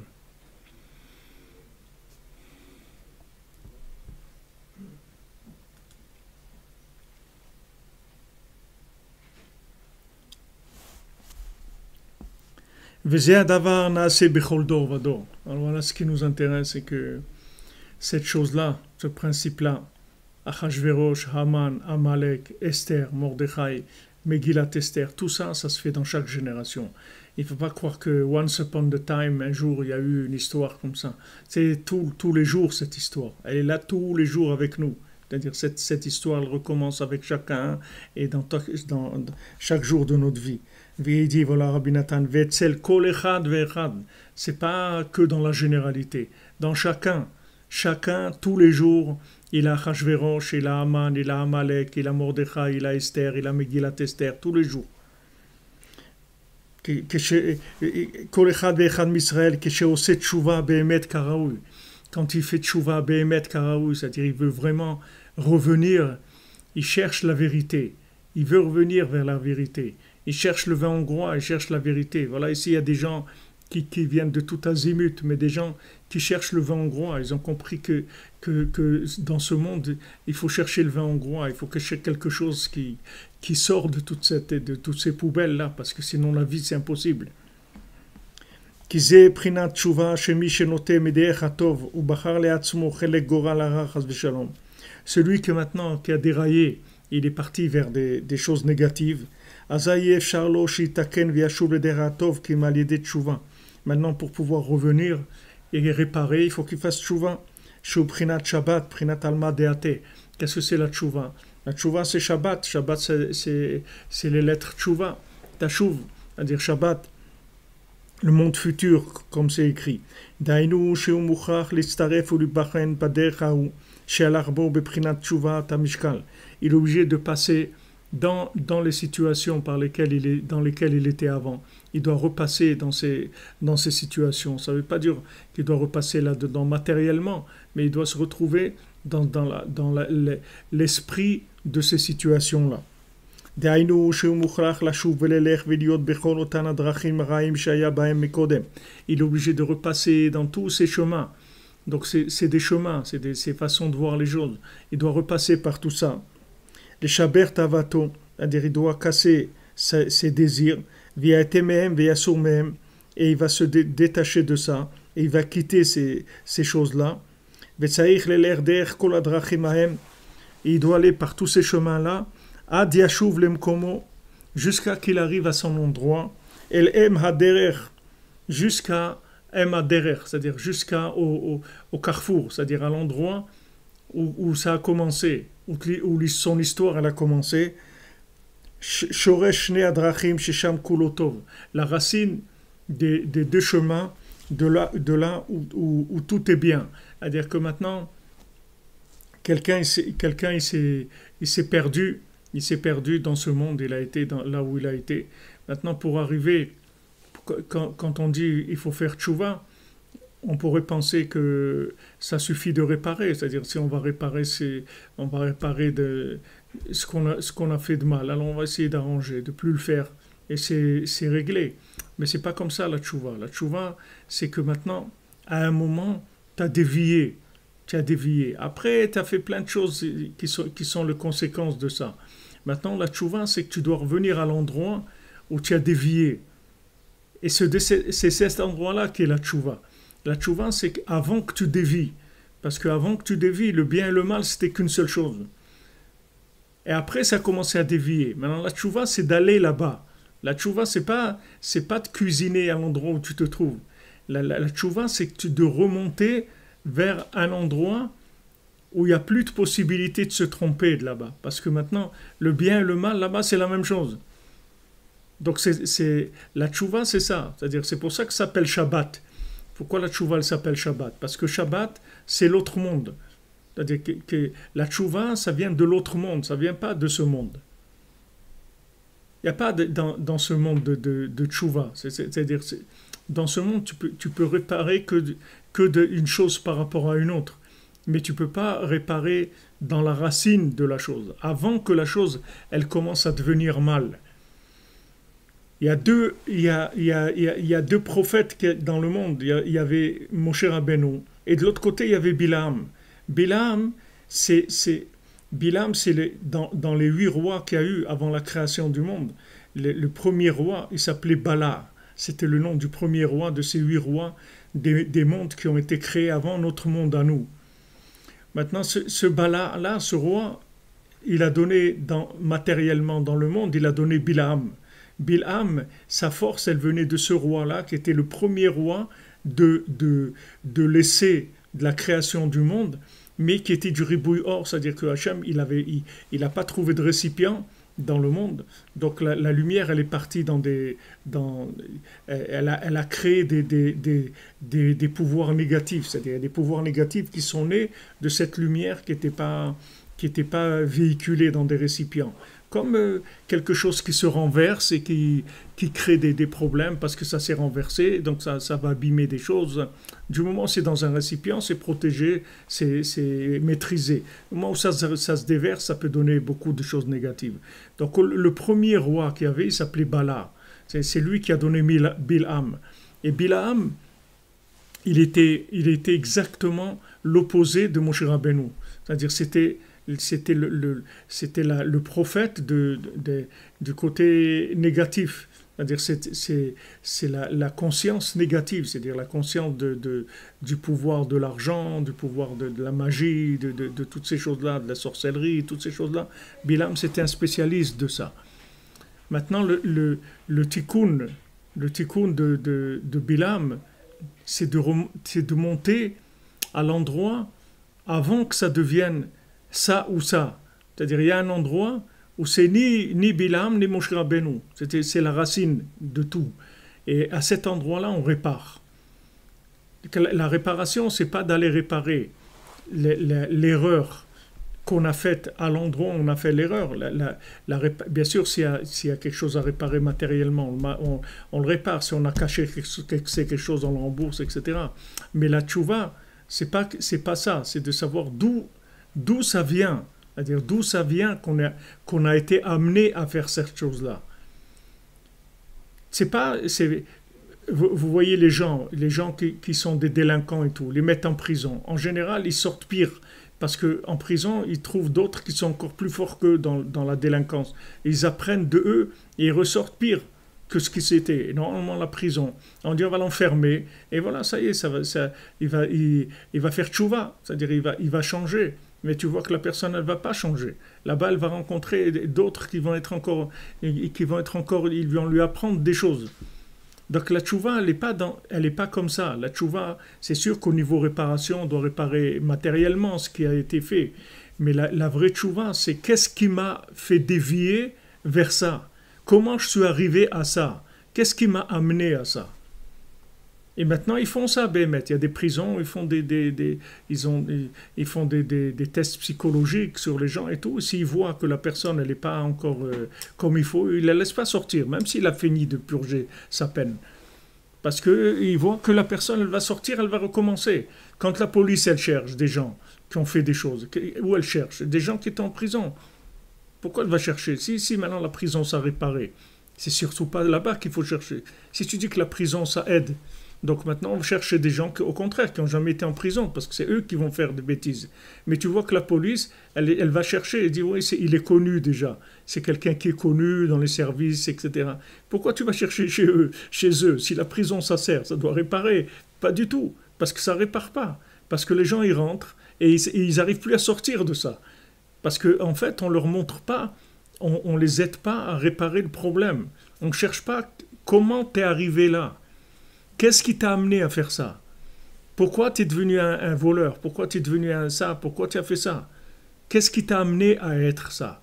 Alors voilà, ce qui nous intéresse, c'est que cette chose-là, ce principe-là, Achashverosh, Haman, Amalek, Esther, Mordechai, Megillat Esther, tout ça, ça se fait dans chaque génération. Il ne faut pas croire que once upon a time, un jour, il y a eu une histoire comme ça. C'est tous les jours cette histoire. Elle est là tous les jours avec nous. C'est-à-dire cette histoire, elle recommence avec chacun et dans chaque jour de notre vie. Il dit, voilà, Rabbi Nathan, Vetzel kol echad ve'echad. C'est pas que dans la généralité. Dans chacun, tous les jours, il a Achashverosh, il a Haman, il a Amalek, il a Mordechai, il a Esther, il a Megillat Esther, tous les jours. Kol echad ve'echad m'Israël, כשעושה תשובה באמת כראוי. Quand il fait tchouva behemet karaoui, c'est-à-dire il veut vraiment revenir, il cherche la vérité, il veut revenir vers la vérité, il cherche le vin hongrois, il cherche la vérité. Voilà, ici il y a des gens qui viennent de tout azimut, mais des gens qui cherchent le vin hongrois. Ils ont compris que dans ce monde, il faut chercher le vin hongrois, il faut chercher quelque chose qui sort de toutes ces poubelles-là, parce que sinon la vie c'est impossible. כי זה בחינת תשובה שמי שנוטה מדרך הטוב ובחר לעצמו חלק גורל הרע חס ושלום. Celui qui maintenant qui a déraillé, il est parti vers des choses négatives. אזי יהיה אפשר לו שיתקן וישוב לדרך הטוב כי על ידי תשובה. Maintenant pour pouvoir revenir et réparer, il faut qu'il fasse תשובה. שהוא בחינת שבת, בחינת עלמא דעתה. Qu'est-ce que c'est la tchouva? La tchouva c'est Shabbat. Shabbat c'est les lettres tchouva. Tashuv, c'est-à-dire Shabbat. Le monde futur, comme c'est écrit. Il est obligé de passer dans les situations dans lesquelles il était avant. Il doit repasser dans ces situations. Ça ne veut pas dire qu'il doit repasser là-dedans matériellement, mais il doit se retrouver dans l'esprit de ces situations-là. Il est obligé de repasser dans tous ces chemins. Donc c'est des chemins, c'est des façons de voir les choses. Il doit repasser par tout ça. Les shaber tavato, c'est-à-dire il doit casser ses désirs, et il va se détacher de ça, et il va quitter ces choses-là. Il doit aller par tous ces chemins-là, Ad Yashuv Lemkomo, jusqu'à qu'il arrive à son endroit, El Em Haderer, jusqu'à Em Haderer, c'est-à-dire jusqu'au carrefour, c'est-à-dire à l'endroit où ça a commencé, où son histoire elle a commencé. Shoresh Shne Adrachim Shesham Kulotov, la racine des deux chemins, de là où tout est bien. C'est-à-dire que maintenant, quelqu'un il s'est perdu. Il s'est perdu dans ce monde, il a été là où il a été. Maintenant, pour arriver, quand on dit il faut faire tchouva, on pourrait penser que ça suffit de réparer. C'est-à-dire, si on va réparer, on va réparer ce qu'on a fait de mal. Alors, on va essayer d'arranger, de ne plus le faire. Et c'est réglé. Mais ce n'est pas comme ça, la tchouva. La tchouva, c'est que maintenant, à un moment, tu as dévié. Après, tu as fait plein de choses qui sont les conséquences de ça. Maintenant, la tchouva, c'est que tu dois revenir à l'endroit où tu as dévié. Et c'est cet endroit-là qui est la tchouva. La tchouva, c'est qu'avant que tu dévies. Parce qu'avant que tu dévies, le bien et le mal, c'était qu'une seule chose. Et après, ça a commencé à dévier. Maintenant, la tchouva, c'est d'aller là-bas. La tchouva, c'est pas de cuisiner à l'endroit où tu te trouves. La tchouva, c'est de remonter vers un endroit où il n'y a plus de possibilité de se tromper de là-bas. Parce que maintenant, le bien et le mal, là-bas, c'est la même chose. Donc la tchouva, c'est ça. C'est-à-dire, c'est pour ça que ça s'appelle Shabbat. Pourquoi la tchouva, elle s'appelle Shabbat? Parce que Shabbat, c'est l'autre monde. C'est-à-dire que la tchouva, ça vient de l'autre monde, ça vient pas de ce monde. Il n'y a pas dans ce monde de tchouva. C'est-à-dire, dans ce monde, tu peux réparer une chose par rapport à une autre. Mais tu ne peux pas réparer dans la racine de la chose, avant que la chose, elle commence à devenir mal. Il y a deux prophètes dans le monde. Il y avait Moshe Rabbeinu, et de l'autre côté, il y avait Bilam. Bilam, c'est dans les 8 rois qu'il y a eu avant la création du monde. Le premier roi, il s'appelait Bala. C'était le nom du premier roi de ces 8 rois des mondes qui ont été créés avant notre monde à nous. Maintenant, ce Bala-là, ce roi, il a donné matériellement dans le monde, il a donné Bilam. Bilam, sa force, elle venait de ce roi-là, qui était le premier roi de l'essai de la création du monde, mais qui était du ribouille or, c'est-à-dire que Hachem, il n'a pas trouvé de récipient dans le monde. Donc la lumière, elle est partie elle a créé des pouvoirs négatifs, c'est-à-dire des pouvoirs négatifs qui sont nés de cette lumière qui n'était pas véhiculée dans des récipients. Comme quelque chose qui se renverse et qui crée des problèmes parce que ça s'est renversé, donc ça va abîmer des choses. Du moment où c'est dans un récipient, c'est protégé, c'est maîtrisé. Au moment où ça se déverse, ça peut donner beaucoup de choses négatives. Donc le premier roi qu'il y avait, il s'appelait Bala. C'est lui qui a donné Bilham. Et Bilham, il était exactement l'opposé de Moshe Rabbeinu. C'est-à-dire c'était le prophète du côté négatif. C'est-à-dire c'est la conscience négative, c'est-à-dire la conscience du pouvoir de l'argent, du pouvoir de la magie, de toutes ces choses-là, de la sorcellerie, toutes ces choses-là. Bilam, c'était un spécialiste de ça. Maintenant, le tikkun de Bilam, c'est de monter à l'endroit avant que ça devienne ça ou ça. C'est-à-dire, il y a un endroit où c'est ni Bilam, ni Moshe Rabbeinu. C'est la racine de tout. Et à cet endroit-là, on répare. La réparation, c'est pas d'aller réparer l'erreur qu'on a faite à l'endroit où on a fait l'erreur. Bien sûr, s'il y a quelque chose à réparer matériellement, on le répare. Si on a caché quelque chose, on le rembourse, etc. Mais la tchouva, c'est pas ça. C'est de savoir d'où ça vient. C'est-à-dire d'où ça vient qu'on a été amené à faire cette chose-là. Vous voyez les gens qui sont des délinquants et tout, les mettent en prison. En général, ils sortent pire. Parce qu'en prison, ils trouvent d'autres qui sont encore plus forts qu'eux dans la délinquance. Ils apprennent de eux et ils ressortent pire que ce qui c'était. Normalement, la prison, on dit on va l'enfermer. Et voilà, ça y est, il va faire tchouva. C'est-à-dire il va changer. Mais tu vois que la personne, elle ne va pas changer. Là-bas, elle va rencontrer d'autres qui vont être encore, ils vont lui apprendre des choses. Donc la tchouva, elle n'est pas comme ça. La tchouva, c'est sûr qu'au niveau réparation, on doit réparer matériellement ce qui a été fait. Mais la vraie tchouva, c'est qu'est-ce qui m'a fait dévier vers ça? Comment je suis arrivé à ça? Qu'est-ce qui m'a amené à ça? Et maintenant, ils font ça, Bémet. Il y a des prisons, ils font des tests psychologiques sur les gens et tout. S'ils voient que la personne, elle n'est pas encore comme il faut, ils ne la laissent pas sortir, même s'il a fini de purger sa peine. Parce qu'ils voient que la personne, elle va sortir, elle va recommencer. Quand la police, elle cherche des gens qui ont fait des choses, où elle cherche? Des gens qui étaient en prison. Pourquoi elle va chercher? Si maintenant la prison, ça réparé, c'est surtout pas là-bas qu'il faut chercher. Si tu dis que la prison, ça aide, donc maintenant, on cherche des gens qui, au contraire, qui n'ont jamais été en prison, parce que c'est eux qui vont faire des bêtises. Mais tu vois que la police, elle va chercher et dit, oui, il est connu déjà. C'est quelqu'un qui est connu dans les services, etc. Pourquoi tu vas chercher chez eux? Si la prison, ça sert, ça doit réparer. Pas du tout, parce que ça ne répare pas. Parce que les gens, ils rentrent et ils n'arrivent plus à sortir de ça. Parce qu'en fait, on ne leur montre pas, on ne les aide pas à réparer le problème. On ne cherche pas comment tu es arrivé là. Qu'est-ce qui t'a amené à faire ça? Pourquoi tu es devenu un voleur? Pourquoi tu es devenu un ça? Pourquoi tu as fait ça? Qu'est-ce qui t'a amené à être ça?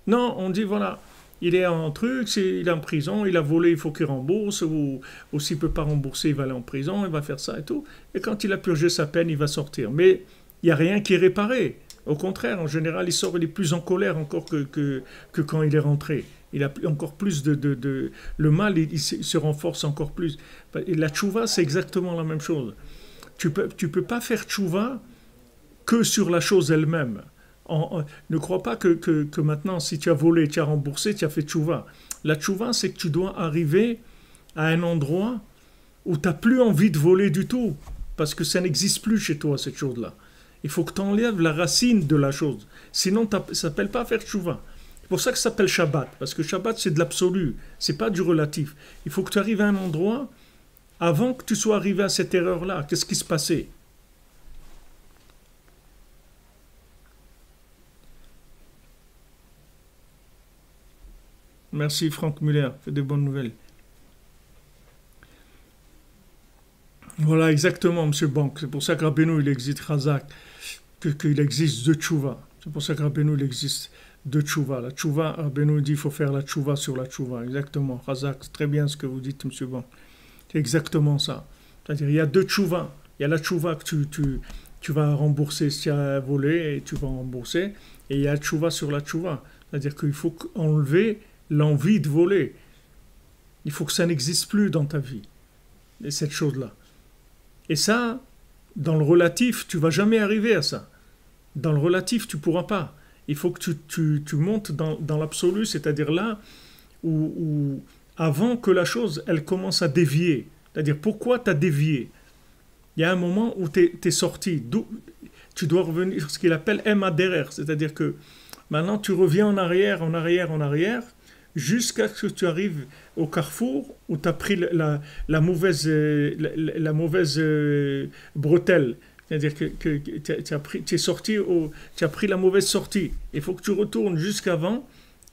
Non, on dit voilà, Il est en truc, il est en prison, il a volé, il faut qu'il rembourse, ou s'il ne peut pas rembourser, il va aller en prison, il va faire ça et tout. Et quand il a purgé sa peine, il va sortir. Mais il n'y a rien qui est réparé. Au contraire, en général, il sort, il est plus en colère encore que quand il est rentré. Il a encore plus le mal, il se renforce encore plus. Et la tchouva, c'est exactement la même chose. Tu peux pas faire tchouva que sur la chose elle-même. Ne crois pas que maintenant, si tu as volé, tu as remboursé, tu as fait tchouva. La tchouva, c'est que tu dois arriver à un endroit où tu n'as plus envie de voler du tout, parce que ça n'existe plus chez toi, cette chose-là. Il faut que tu enlèves la racine de la chose. Sinon, ça ne s'appelle pas faire tchouva. C'est pour ça que ça s'appelle Shabbat, parce que Shabbat, c'est de l'absolu, c'est pas du relatif. Il faut que tu arrives à un endroit, avant que tu sois arrivé à cette erreur-là, qu'est-ce qui se passait? Merci Franck Muller, fait des bonnes nouvelles. Voilà, exactement, Monsieur Bank. C'est pour ça que Rabbeinu, il existe Razak, qu'il existe deux tchouva. C'est pour ça que Rabbeinu, il existe deux tchouva. La tchouva, Rabbeinu dit, il faut faire la tchouva sur la tchouva. Exactement, Razak, c'est très bien ce que vous dites, Monsieur Bank. C'est exactement ça. C'est-à-dire, il y a deux tchouva. Il y a la tchouva que tu vas rembourser si tu as volé et tu vas rembourser. Et il y a la tchouva sur la tchouva. C'est-à-dire qu'il faut enlever l'envie de voler. Il faut que ça n'existe plus dans ta vie. Et cette chose-là. Et ça, dans le relatif, tu vas jamais arriver à ça. Dans le relatif, tu pourras pas. Il faut que tu montes dans l'absolu, c'est-à-dire là où avant que la chose, elle commence à dévier. C'est-à-dire, pourquoi tu as dévié? Il y a un moment où tu es sorti. Tu dois revenir, ce qu'il appelle MADRR, c'est-à-dire que maintenant tu reviens en arrière, jusqu'à ce que tu arrives au carrefour où tu as pris la mauvaise bretelle. C'est-à-dire que tu es sorti, tu as pris la mauvaise sortie. Il faut que tu retournes jusqu'avant,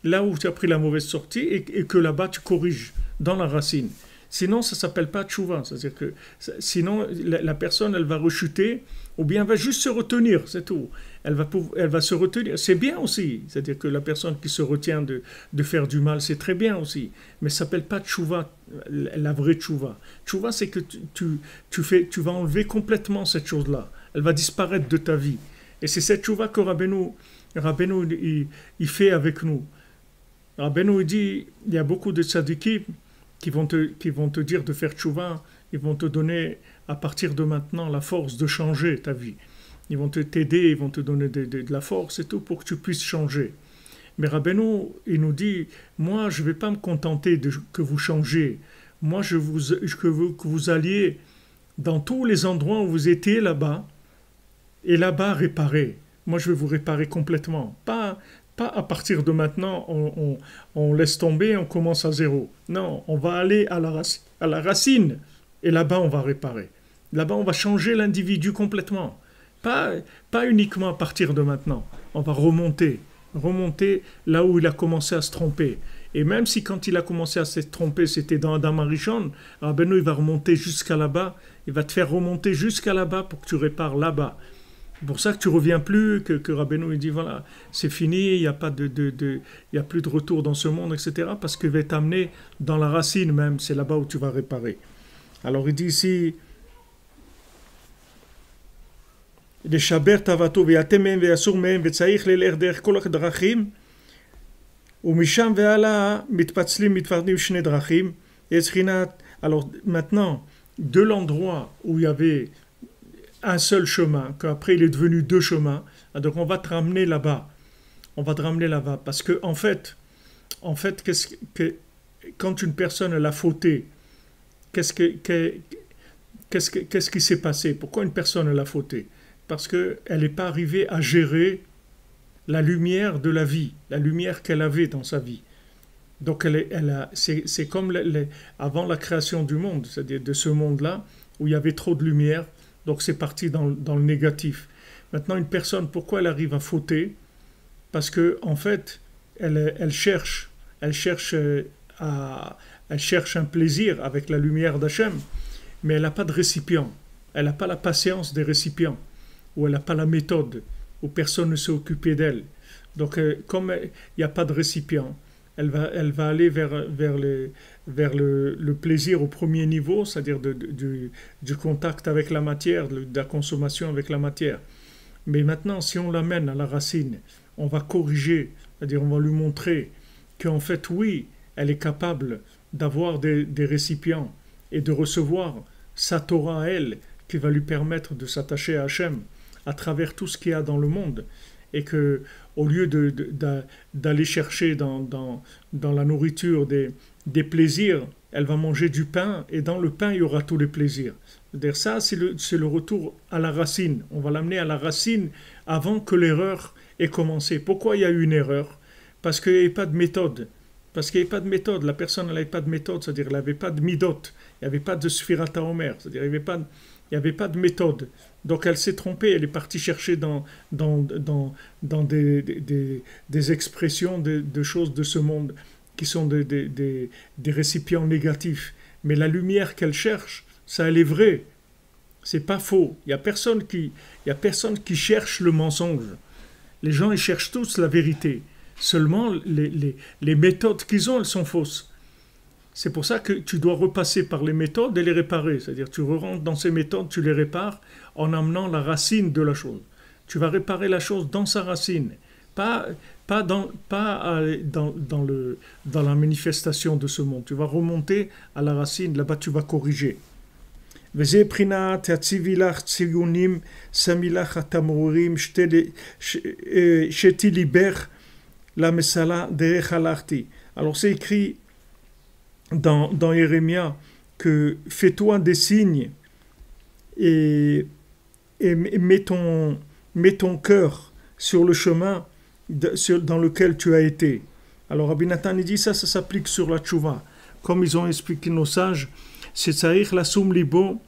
là où tu as pris la mauvaise sortie, et que là-bas tu corriges dans la racine. Sinon, ça ne s'appelle pas tchouva. C'est-à-dire que sinon, la personne, elle va rechuter, ou bien elle va juste se retenir, c'est tout. Elle va se retenir. C'est bien aussi. C'est-à-dire que la personne qui se retient de faire du mal, c'est très bien aussi. Mais ça ne s'appelle pas tchouva, la vraie tchouva. Tchouva, c'est que tu vas enlever complètement cette chose-là. Elle va disparaître de ta vie. Et c'est cette tchouva que Rabbeinu il fait avec nous. Rabbeinu dit, il y a beaucoup de tzadikim qui vont te dire de faire tchouva, ils vont te donner à partir de maintenant la force de changer ta vie. Ils vont t'aider, ils vont te donner de la force et tout pour que tu puisses changer. Mais Rabbeinu, il nous dit, moi je ne vais pas me contenter que vous changez. Moi je veux que vous alliez dans tous les endroits où vous étiez là-bas, et là-bas réparer. Moi je vais vous réparer complètement. Pas à partir de maintenant, on laisse tomber, on commence à zéro. Non, on va aller à la racine, et là-bas on va réparer. Là-bas on va changer l'individu complètement. Pas uniquement à partir de maintenant. On va remonter là où il a commencé à se tromper. Et même si quand il a commencé à se tromper, c'était dans Adam Arishon, Rabbeinu il va remonter jusqu'à là-bas, il va te faire remonter jusqu'à là-bas pour que tu répares là-bas. C'est pour ça que tu reviens plus, que Rabbeinu il dit voilà, c'est fini, il n'y a pas il y a plus de retour dans ce monde, etc. Parce qu'il va t'amener dans la racine même, c'est là-bas où tu vas réparer. Alors il dit ici, לשבר תאוותו ויאטם מהם ויסור מהם וצריך ללך דרך כל הדרכים ומשם והלאה מתפצלים מתפרדים שני דרכים. Alors maintenant, de l'endroit où il y avait un seul chemin, qu'après il est devenu deux chemins, donc on va te ramener là-bas. On va te ramener là-bas. Parce que en fait quand une personne elle a fauté, qu'est-ce qui s'est passé? Pourquoi une personne elle a fauté? Parce qu'elle n'est pas arrivée à gérer la lumière de la vie, la lumière qu'elle avait dans sa vie. Donc c'est comme avant la création du monde, c'est-à-dire de ce monde-là, où il y avait trop de lumière, donc c'est parti dans le négatif. Maintenant, une personne, pourquoi elle arrive à fauter? Parce que en fait, elle cherche un plaisir avec la lumière d'Hachem, mais elle n'a pas de récipient, elle n'a pas la patience des récipients, où elle n'a pas la méthode, où personne ne s'est occupé d'elle. Donc, comme il n'y a pas de récipient, elle va aller vers le plaisir au premier niveau, c'est-à-dire du contact avec la matière, de la consommation avec la matière. Mais maintenant, si on l'amène à la racine, on va corriger, c'est-à-dire on va lui montrer qu'en fait, oui, elle est capable d'avoir des récipients et de recevoir sa Torah à elle, qui va lui permettre de s'attacher à Hachem à travers tout ce qu'il y a dans le monde, et que au lieu d'aller chercher dans la nourriture des plaisirs, elle va manger du pain, et dans le pain il y aura tous les plaisirs. C'est-à-dire ça, c'est le retour à la racine. On va l'amener à la racine avant que l'erreur ait commencé. Pourquoi il y a eu une erreur? Parce qu'il n'y avait pas de méthode. Parce qu'il n'y avait pas de méthode. La personne n'avait pas de méthode, c'est-à-dire elle n'avait pas de midot, il n'y avait pas de Sfirat HaOmer, c'est-à-dire il n'y avait pas de méthode. Donc elle s'est trompée, elle est partie chercher dans des expressions de choses de ce monde qui sont des récipients négatifs. Mais la lumière qu'elle cherche, ça elle est vraie. C'est pas faux. Il n'y a personne qui cherche le mensonge. Les gens, ils cherchent tous la vérité. Seulement, les méthodes qu'ils ont, elles sont fausses. C'est pour ça que tu dois repasser par les méthodes et les réparer. C'est-à-dire, tu rentres dans ces méthodes, tu les répares en amenant la racine de la chose. Tu vas réparer la chose dans sa racine, pas dans la manifestation de ce monde. Tu vas remonter à la racine, là-bas tu vas corriger. וזה בחינת הציבי לך ציונים, שמי לך התמרורים, שתי ליבך למסלה דרך הלכתי. Alors c'est écrit dans Jérémia que fais-toi des signes et mets ton cœur sur le chemin dans lequel tu as été. Alors Rabbi Nathan dit ça s'applique sur la tchouva. Comme ils ont expliqué nos sages, שצריך לשום ליבו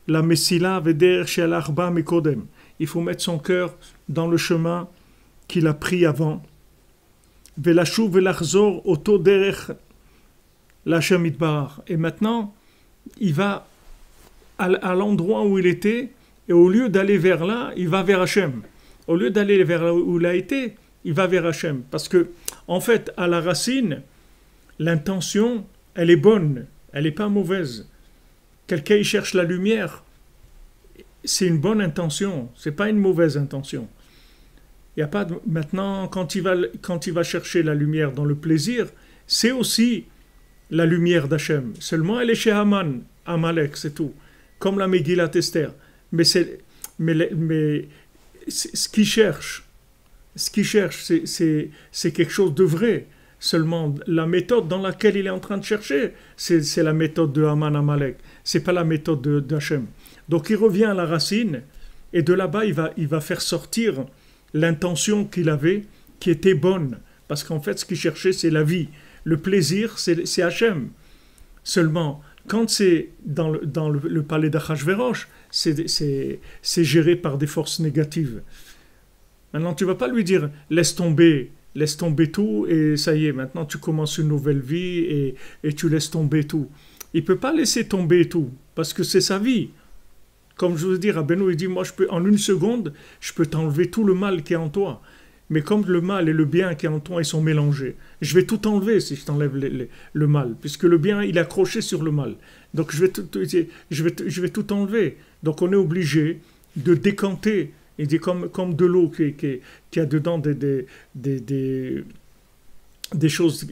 למסילה ודרך שהלך בה מקודם. Il faut mettre son cœur dans le chemin qu'il a pris avant. ולשוב ולחזור אותו דרך להשם יתברך. Et maintenant, il va à l'endroit où il était, et au lieu d'aller vers là, il va vers Hachem. Au lieu d'aller vers là où il a été, il va vers Hachem. Parce que, en fait, à la racine, l'intention, elle est bonne, elle n'est pas mauvaise. Quelqu'un il cherche la lumière, c'est une bonne intention, c'est pas une mauvaise intention. Il y a pas de, maintenant quand il va chercher la lumière dans le plaisir, c'est aussi la lumière d'Hachem. Seulement elle est chez Haman, Amalek, c'est tout. Comme la Megillat Esther. Mais ce qu'il cherche, c'est quelque chose de vrai. Seulement, la méthode dans laquelle il est en train de chercher, c'est la méthode de Haman Amalek. C'est pas la méthode d'Hachem. Donc il revient à la racine, et de là-bas, il va faire sortir l'intention qu'il avait, qui était bonne. Parce qu'en fait, ce qu'il cherchait, c'est la vie. Le plaisir, c'est Hachem. Seulement, quand c'est dans le palais d'Achashverosh, c'est géré par des forces négatives. Maintenant, tu ne vas pas lui dire « laisse tomber tout et ça y est, maintenant tu commences une nouvelle vie et tu laisses tomber tout. » Il ne peut pas laisser tomber tout, parce que c'est sa vie. Comme je veux dire, Rabbeinu, il dit « moi, en une seconde, je peux t'enlever tout le mal qui est en toi. » Mais comme le mal et le bien qui est en toi, ils sont mélangés, je vais tout enlever si je t'enlève le mal, puisque le bien, il est accroché sur le mal. Donc je vais tout enlever. Donc on est obligé de décanter. Il dit comme de l'eau qui a dedans des choses,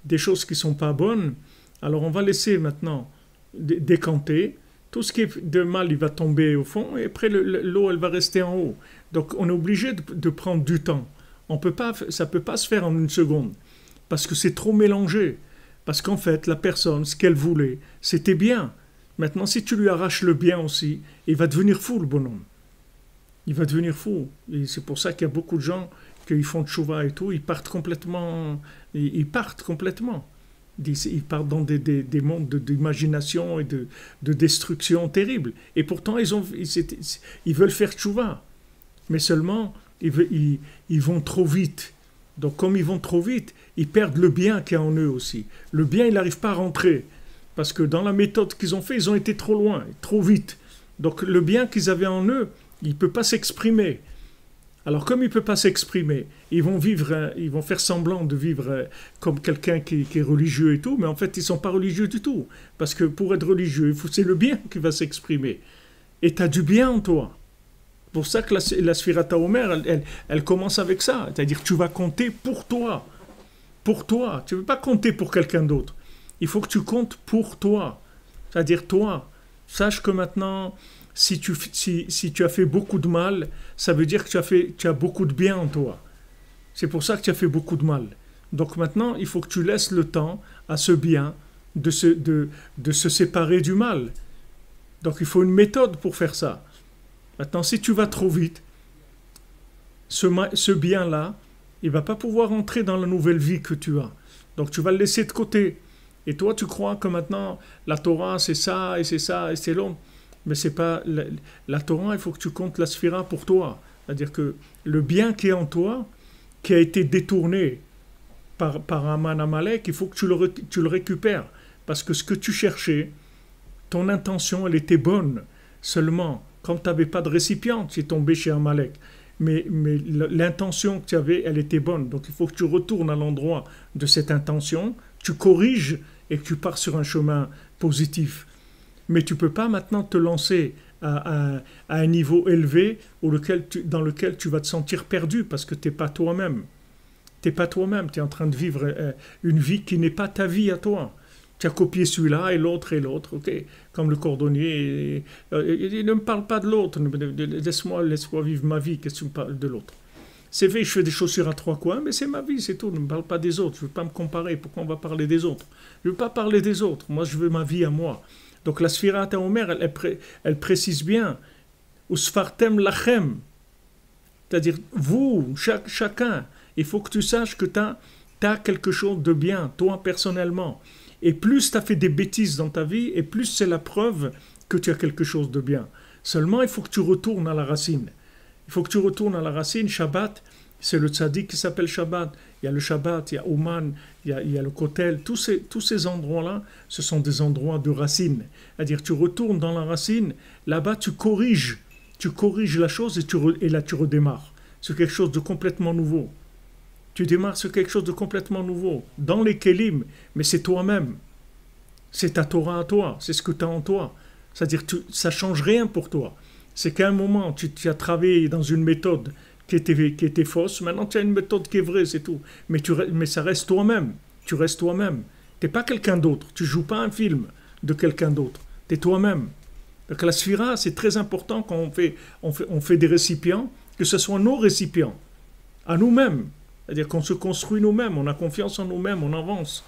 des choses qui ne sont pas bonnes. Alors on va laisser maintenant décanter. Tout ce qui est de mal, il va tomber au fond, et après l'eau, elle va rester en haut. Donc on est obligé de prendre du temps. Ça ne peut pas se faire en une seconde, parce que c'est trop mélangé. Parce qu'en fait, la personne, ce qu'elle voulait, c'était bien. Maintenant, si tu lui arraches le bien aussi, il va devenir fou, le bonhomme. Il va devenir fou. Et c'est pour ça qu'il y a beaucoup de gens qui font tchouva et tout, ils partent complètement. Ils partent dans des mondes d'imagination et de destruction terribles. Et pourtant, ils veulent faire tchouva. Mais seulement, ils vont trop vite. Donc, comme ils vont trop vite, ils perdent le bien qu'il y a en eux aussi. Le bien, il n'arrive pas à rentrer. Parce que dans la méthode qu'ils ont fait, ils ont été trop loin, trop vite. Donc le bien qu'ils avaient en eux, il ne peut pas s'exprimer. Alors comme il ne peut pas s'exprimer, ils vont faire semblant de vivre comme quelqu'un qui est religieux et tout, mais en fait ils ne sont pas religieux du tout. Parce que pour être religieux, c'est le bien qui va s'exprimer. Et tu as du bien en toi. C'est pour ça que la Sphirata Omer, elle commence avec ça. C'est-à-dire que tu vas compter pour toi. Pour toi. Tu ne veux pas compter pour quelqu'un d'autre. Il faut que tu comptes pour toi. C'est-à-dire toi. Sache que maintenant, si tu as fait beaucoup de mal, ça veut dire que tu as beaucoup de bien en toi. C'est pour ça que tu as fait beaucoup de mal. Donc maintenant, il faut que tu laisses le temps à ce bien de se séparer du mal. Donc il faut une méthode pour faire ça. Maintenant, si tu vas trop vite, ce bien-là, il ne va pas pouvoir entrer dans la nouvelle vie que tu as. Donc tu vas le laisser de côté. Et toi, tu crois que maintenant, la Torah, c'est ça, et c'est ça, et c'est l'homme. Mais c'est pas... La Torah, il faut que tu comptes la Sphira pour toi. C'est-à-dire que le bien qui est en toi, qui a été détourné par Aman Amalek, il faut que tu le récupères. Parce que ce que tu cherchais, ton intention, elle était bonne. Seulement, comme tu n'avais pas de récipient, tu es tombé chez Amalek. Mais l'intention que tu avais, elle était bonne. Donc il faut que tu retournes à l'endroit de cette intention, tu corriges et que tu pars sur un chemin positif. Mais tu ne peux pas maintenant te lancer à un niveau élevé dans lequel tu vas te sentir perdu parce que tu n'es pas toi-même. Tu n'es pas toi-même, tu es en train de vivre une vie qui n'est pas ta vie à toi. Tu as copié celui-là et l'autre, ok. Comme le cordonnier, il ne me parle pas de l'autre, laisse-moi vivre ma vie, qu'est-ce que tu me parles de l'autre? C'est vrai, je fais des chaussures à 3 coins, mais c'est ma vie, c'est tout, ne me parle pas des autres, je ne veux pas me comparer, pourquoi on va parler des autres? Je ne veux pas parler des autres, moi je veux ma vie à moi. Donc la Sphira Omer, elle précise bien, Usfartem lachem, c'est-à-dire vous, chacun, il faut que tu saches que tu as quelque chose de bien, toi personnellement. Et plus tu as fait des bêtises dans ta vie, et plus c'est la preuve que tu as quelque chose de bien. Seulement, il faut que tu retournes à la racine. Il faut que tu retournes à la racine. Shabbat, c'est le tzaddik qui s'appelle Shabbat. Il y a le Shabbat, il y a Ouman, il y a le Kotel. Tous ces endroits-là, ce sont des endroits de racine. C'est-à-dire, tu retournes dans la racine, là-bas, tu corriges la chose et là, tu redémarres. C'est quelque chose de complètement nouveau. Tu démarres sur quelque chose de complètement nouveau, dans les kélim, mais c'est toi-même. C'est ta Torah à toi, c'est ce que tu as en toi. C'est-à-dire que ça ne change rien pour toi. C'est qu'à un moment, tu as travaillé dans une méthode qui était fausse, maintenant tu as une méthode qui est vraie, c'est tout. Mais ça reste toi-même. Tu restes toi-même. Tu n'es pas quelqu'un d'autre. Tu ne joues pas un film de quelqu'un d'autre. Tu es toi-même. Donc la sphira, c'est très important quand on fait des récipients, que ce soit nos récipients, à nous-mêmes. C'est-à-dire qu'on se construit nous-mêmes, on a confiance en nous-mêmes, on avance.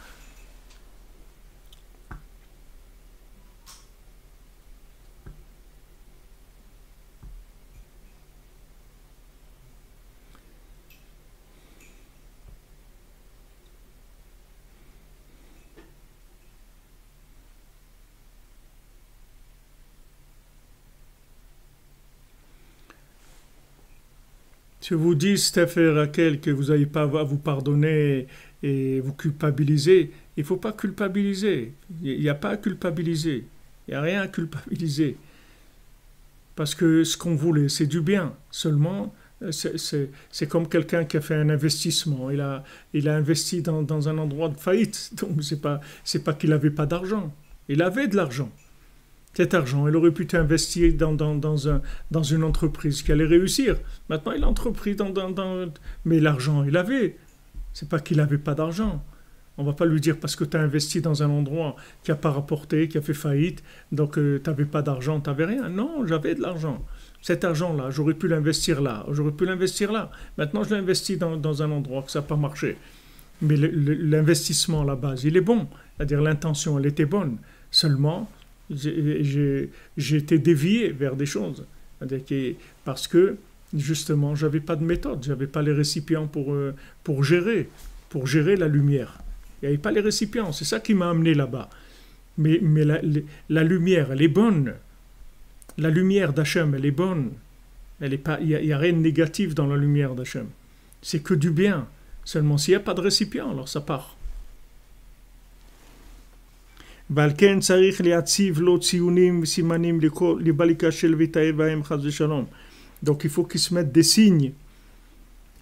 Je vous dis, Steph et Raquel, que vous n'avez pas à vous pardonner et vous culpabiliser, il ne faut pas culpabiliser. Il n'y a pas à culpabiliser. Il n'y a rien à culpabiliser. Parce que ce qu'on voulait, c'est du bien. Seulement, c'est comme quelqu'un qui a fait un investissement. Il a investi dans un endroit de faillite. Donc, c'est pas qu'il n'avait pas d'argent. Il avait de l'argent. Cet argent, il aurait pu investir dans une entreprise qui allait réussir. Maintenant, il a entrepris mais l'argent, il avait. C'est pas qu'il n'avait pas d'argent. On ne va pas lui dire parce que tu as investi dans un endroit qui n'a pas rapporté, qui a fait faillite, donc tu n'avais pas d'argent, tu n'avais rien. Non, j'avais de l'argent. Cet argent-là, j'aurais pu l'investir là, j'aurais pu l'investir là. Maintenant, je l'ai dans un endroit que ça n'a pas marché. Mais l'investissement à la base, il est bon. C'est-à-dire l'intention, elle était bonne. Seulement, j'ai été dévié vers des choses. Parce que, justement, je n'avais pas de méthode, je n'avais pas les récipients pour gérer la lumière. Il n'y avait pas les récipients, c'est ça qui m'a amené là-bas. Mais la lumière, elle est bonne. La lumière d'Hachem, elle est bonne. Il n'y a rien de négatif dans la lumière d'Hachem. C'est que du bien. Seulement, s'il n'y a pas de récipient, alors ça part. Donc il faut qu'ils se mettent des signes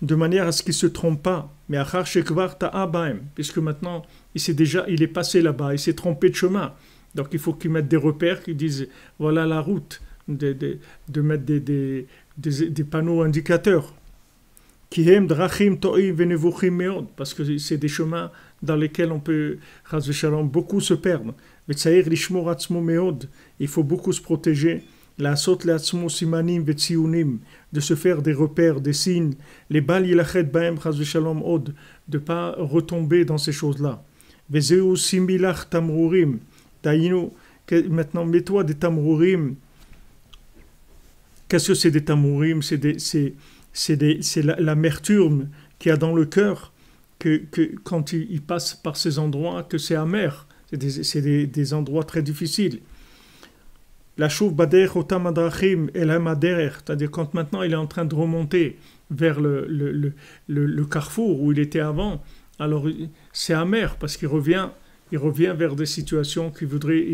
de manière à ce qu'il ne se trompe pas. Mais achar shekvar ta'a bahem, puisque maintenant il est passé là-bas, il s'est trompé de chemin. Donc il faut qu'ils mettent des repères qui disent voilà la route, de mettre des panneaux indicateurs. Kihem drachim to'i venevuchim meod, parce que c'est des chemins dans lesquels on peut, chas v'shalom, beaucoup se perdre. Vetzair lishmor atzmo meod, il faut beaucoup se protéger. La sot le'atzmo simanim vetziunim, de se faire des repères, des signes. Les bal yilachet bahem chas v'shalom od, de pas retomber dans ces choses-là. Vezeu similach tamrurim, taïnou, maintenant mets-toi des tamrurim. Qu'est-ce que c'est des tamrurim? C'est l'amertume qu'il y a dans le cœur, que quand il passe par ces endroits, que c'est amer. C'est des endroits très difficiles. La chouv bader otam adrachim elam aderer, c'est-à-dire quand maintenant il est en train de remonter vers le carrefour où il était avant, alors c'est amer parce qu'il revient vers des situations qu'il voudrait,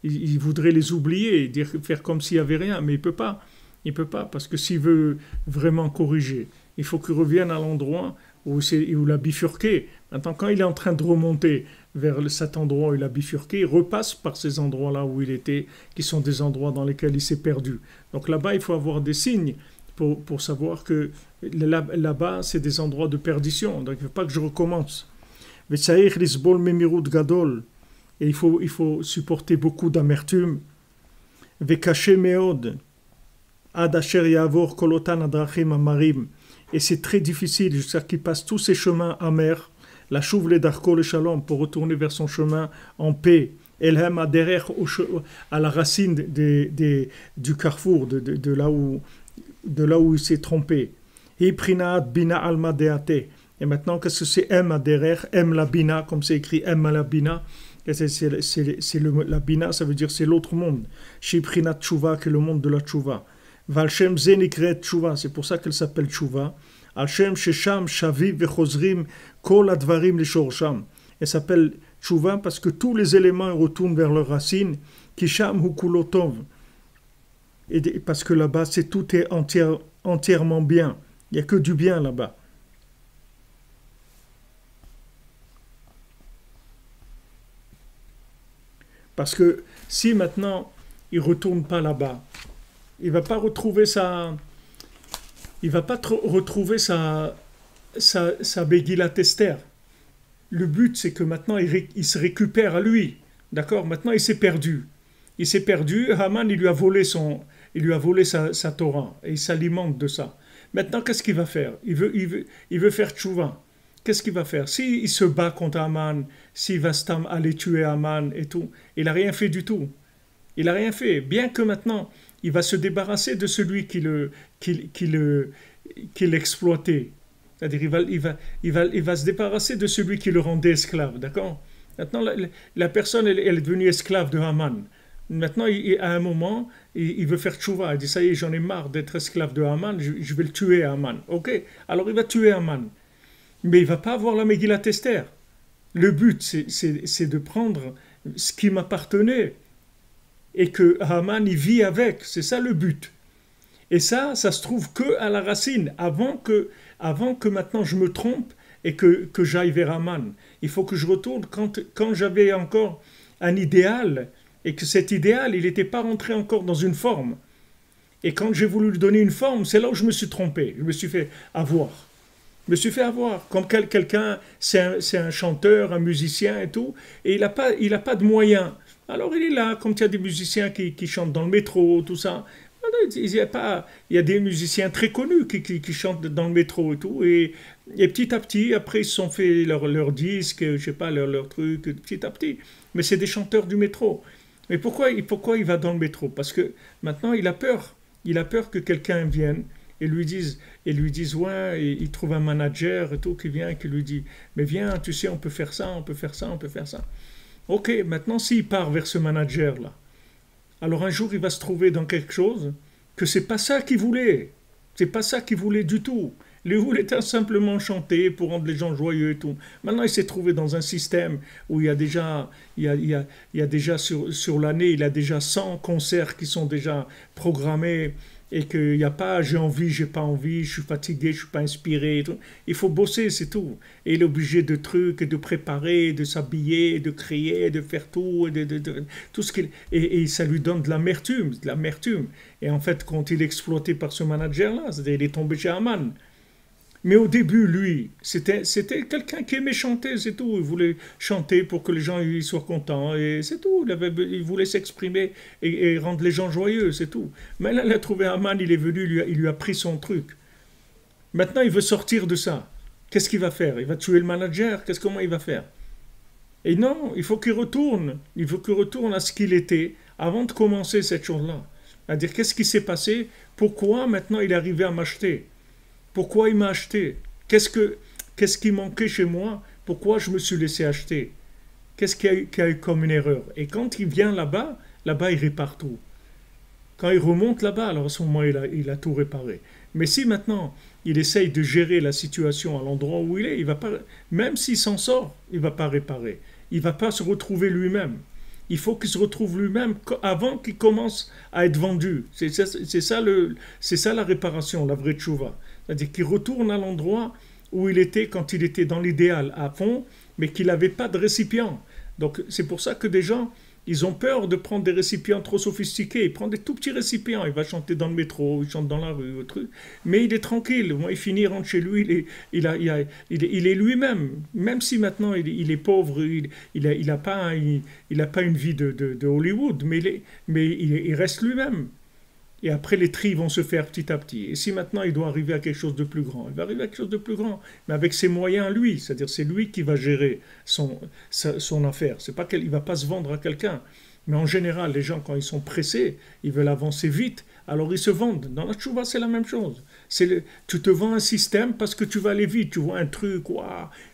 il voudrait les oublier, faire comme s'il n'y avait rien, mais il peut pas. Il ne peut pas, parce que s'il veut vraiment corriger, il faut qu'il revienne à l'endroit où il a bifurqué. Maintenant, quand il est en train de remonter vers cet endroit où il a bifurqué, il repasse par ces endroits-là où il était, qui sont des endroits dans lesquels il s'est perdu. Donc là-bas, il faut avoir des signes pour savoir que là-bas, c'est des endroits de perdition. Donc il ne faut pas que je recommence. Et il faut supporter beaucoup d'amertume. Et c'est très difficile jusqu'à qu'il passe tous ces chemins amers, la chouv le darko le shalom, pour retourner vers son chemin en paix. Elhem adherer à la racine du carrefour, de là où il s'est trompé. Hiprinaat bina alma deate. Et maintenant, qu'est-ce que c'est em adherer, em la bina, comme c'est écrit em la bina. La bina, ça veut dire c'est l'autre monde. Shiprinat tshuva, qui est le monde de la tshuva. Valshem zenikret tshuva, c'est pour ça qu'elle s'appelle tshuva. Alshem shesham shaviv vechozrim kol advarim lishorsham. Elle s'appelle tshuva parce que tous les éléments retournent vers leurs racines. Kisham hukulotov. Et parce que là-bas, tout est entièrement bien. Il n'y a que du bien là-bas. Parce que si maintenant il ne retourne pas là-bas, il va pas retrouver sa Megillat Esther. Le but, c'est que maintenant, il se récupère à lui. D'accord? Maintenant, il s'est perdu. Haman, il lui a volé sa Torah. Et il s'alimente de ça. Maintenant, qu'est-ce qu'il va faire? Il veut faire tchouva. Qu'est-ce qu'il va faire? S'il se bat contre Haman, s'il va aller tuer Haman et tout, il n'a rien fait du tout. Il n'a rien fait. Bien que maintenant, il va se débarrasser de celui qui l'exploitait. C'est-à-dire, il va se débarrasser de celui qui le rendait esclave. D'accord? Maintenant, la personne, elle est devenue esclave de Haman. Maintenant, à un moment, il veut faire tchouva. Il dit, ça y est, j'en ai marre d'être esclave de Haman, je vais le tuer, Haman. Ok? Alors, il va tuer Haman. Mais il ne va pas avoir la Megillat Esther. Le but, c'est de prendre ce qui m'appartenait et que Haman y vit avec. C'est ça le but. Et ça se trouve que à la racine, avant que maintenant je me trompe et que j'aille vers Haman. Il faut que je retourne quand j'avais encore un idéal et que cet idéal, il n'était pas rentré encore dans une forme. Et quand j'ai voulu lui donner une forme, c'est là où je me suis trompé. Je me suis fait avoir. Comme quelqu'un, c'est un chanteur, un musicien et tout, et il n'a pas de moyens. Alors il est là, comme il y a des musiciens qui chantent dans le métro, tout ça. Il y a des musiciens très connus qui chantent dans le métro et tout, et petit à petit, après ils se sont fait leur disque, je sais pas, leur truc, petit à petit. Mais c'est des chanteurs du métro. Mais pourquoi il va dans le métro? Parce que maintenant il a peur. Il a peur que quelqu'un vienne et lui dise ouais, et il trouve un manager et tout qui vient et qui lui dit mais viens, tu sais, on peut faire ça, on peut faire ça, on peut faire ça. Ok, maintenant s'il part vers ce manager là, alors un jour il va se trouver dans quelque chose que c'est pas ça qu'il voulait, du tout. Il voulait simplement chanter pour rendre les gens joyeux et tout. Maintenant il s'est trouvé dans un système où il y a déjà sur l'année, il a déjà 100 concerts qui sont déjà programmés. et qu'il n'y a pas j'ai envie, j'ai pas envie, je suis fatigué, je suis pas inspiré. Et tout. Il faut bosser, c'est tout. Et il est obligé de trucs, de préparer, de s'habiller, de crier, de faire tout, tout ce qu'il et ça lui donne de l'amertume, de l'amertume. Et en fait, quand il est exploité par ce manager-là, c'est-à-dire il est tombé chez Aman. Mais au début, lui, c'était quelqu'un qui aimait chanter, c'est tout. Il voulait chanter pour que les gens ils soient contents, et c'est tout. Il voulait s'exprimer et rendre les gens joyeux, c'est tout. Mais là, il a trouvé Aman, il est venu, il lui a pris son truc. Maintenant, il veut sortir de ça. Qu'est-ce qu'il va faire? Il va tuer le manager? Comment il va faire? Et non, il faut qu'il retourne. Il faut qu'il retourne à ce qu'il était avant de commencer cette chose-là. C'est-à-dire, qu'est-ce qui s'est passé? Pourquoi maintenant il est arrivé à m'acheter? Pourquoi il m'a acheté? Qu'est-ce qui manquait chez moi? Pourquoi je me suis laissé acheter? Qu'est-ce qu'il y a eu comme une erreur? Et quand il vient là-bas, il répare tout. Quand il remonte là-bas, alors à ce moment, il a tout réparé. Mais si maintenant, il essaye de gérer la situation à l'endroit où il va pas, même s'il s'en sort, il ne va pas réparer. Il ne va pas se retrouver lui-même. Il faut qu'il se retrouve lui-même avant qu'il commence à être vendu. C'est ça la réparation, la vraie tchouva. C'est-à-dire qu'il retourne à l'endroit où il était quand il était dans l'idéal à fond, mais qu'il n'avait pas de récipient. Donc c'est pour ça que des gens, ils ont peur de prendre des récipients trop sophistiqués. Ils prennent des tout petits récipients. Il va chanter dans le métro, il chante dans la rue, truc. Mais il est tranquille. Moi, il finit, il rentre chez lui, il est lui-même. Même si maintenant il est pauvre, il n'a pas une vie de Hollywood, mais il reste lui-même. Et après, les tris vont se faire petit à petit. Et si maintenant il doit arriver à quelque chose de plus grand, il va arriver à quelque chose de plus grand, mais avec ses moyens, lui. C'est-à-dire, c'est lui qui va gérer son affaire. C'est pas qu'il ne va pas se vendre à quelqu'un. Mais en général, les gens, quand ils sont pressés, ils veulent avancer vite, alors ils se vendent. Dans la tchouva, c'est la même chose. Tu te vends un système parce que tu vas aller vite. Tu vois un truc,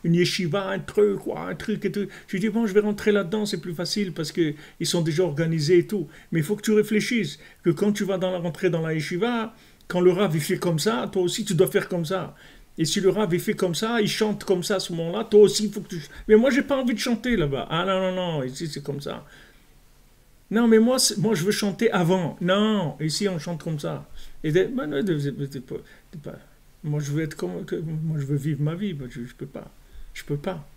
une yeshiva, un truc et tout. Tu dis, bon, je vais rentrer là-dedans, c'est plus facile parce qu'ils sont déjà organisés et tout. Mais il faut que tu réfléchisses que quand tu vas rentrer dans la yeshiva, quand le rav il fait comme ça, toi aussi tu dois faire comme ça. Et si le rav il fait comme ça, il chante comme ça à ce moment-là, toi aussi il faut que tu... Mais moi, j'ai pas envie de chanter là-bas. Ah non, non, non, ici c'est comme ça. Non, mais moi je veux chanter avant. Non, ici on chante comme ça. Moi je veux être moi je veux vivre ma vie. Je peux pas. Je peux pas.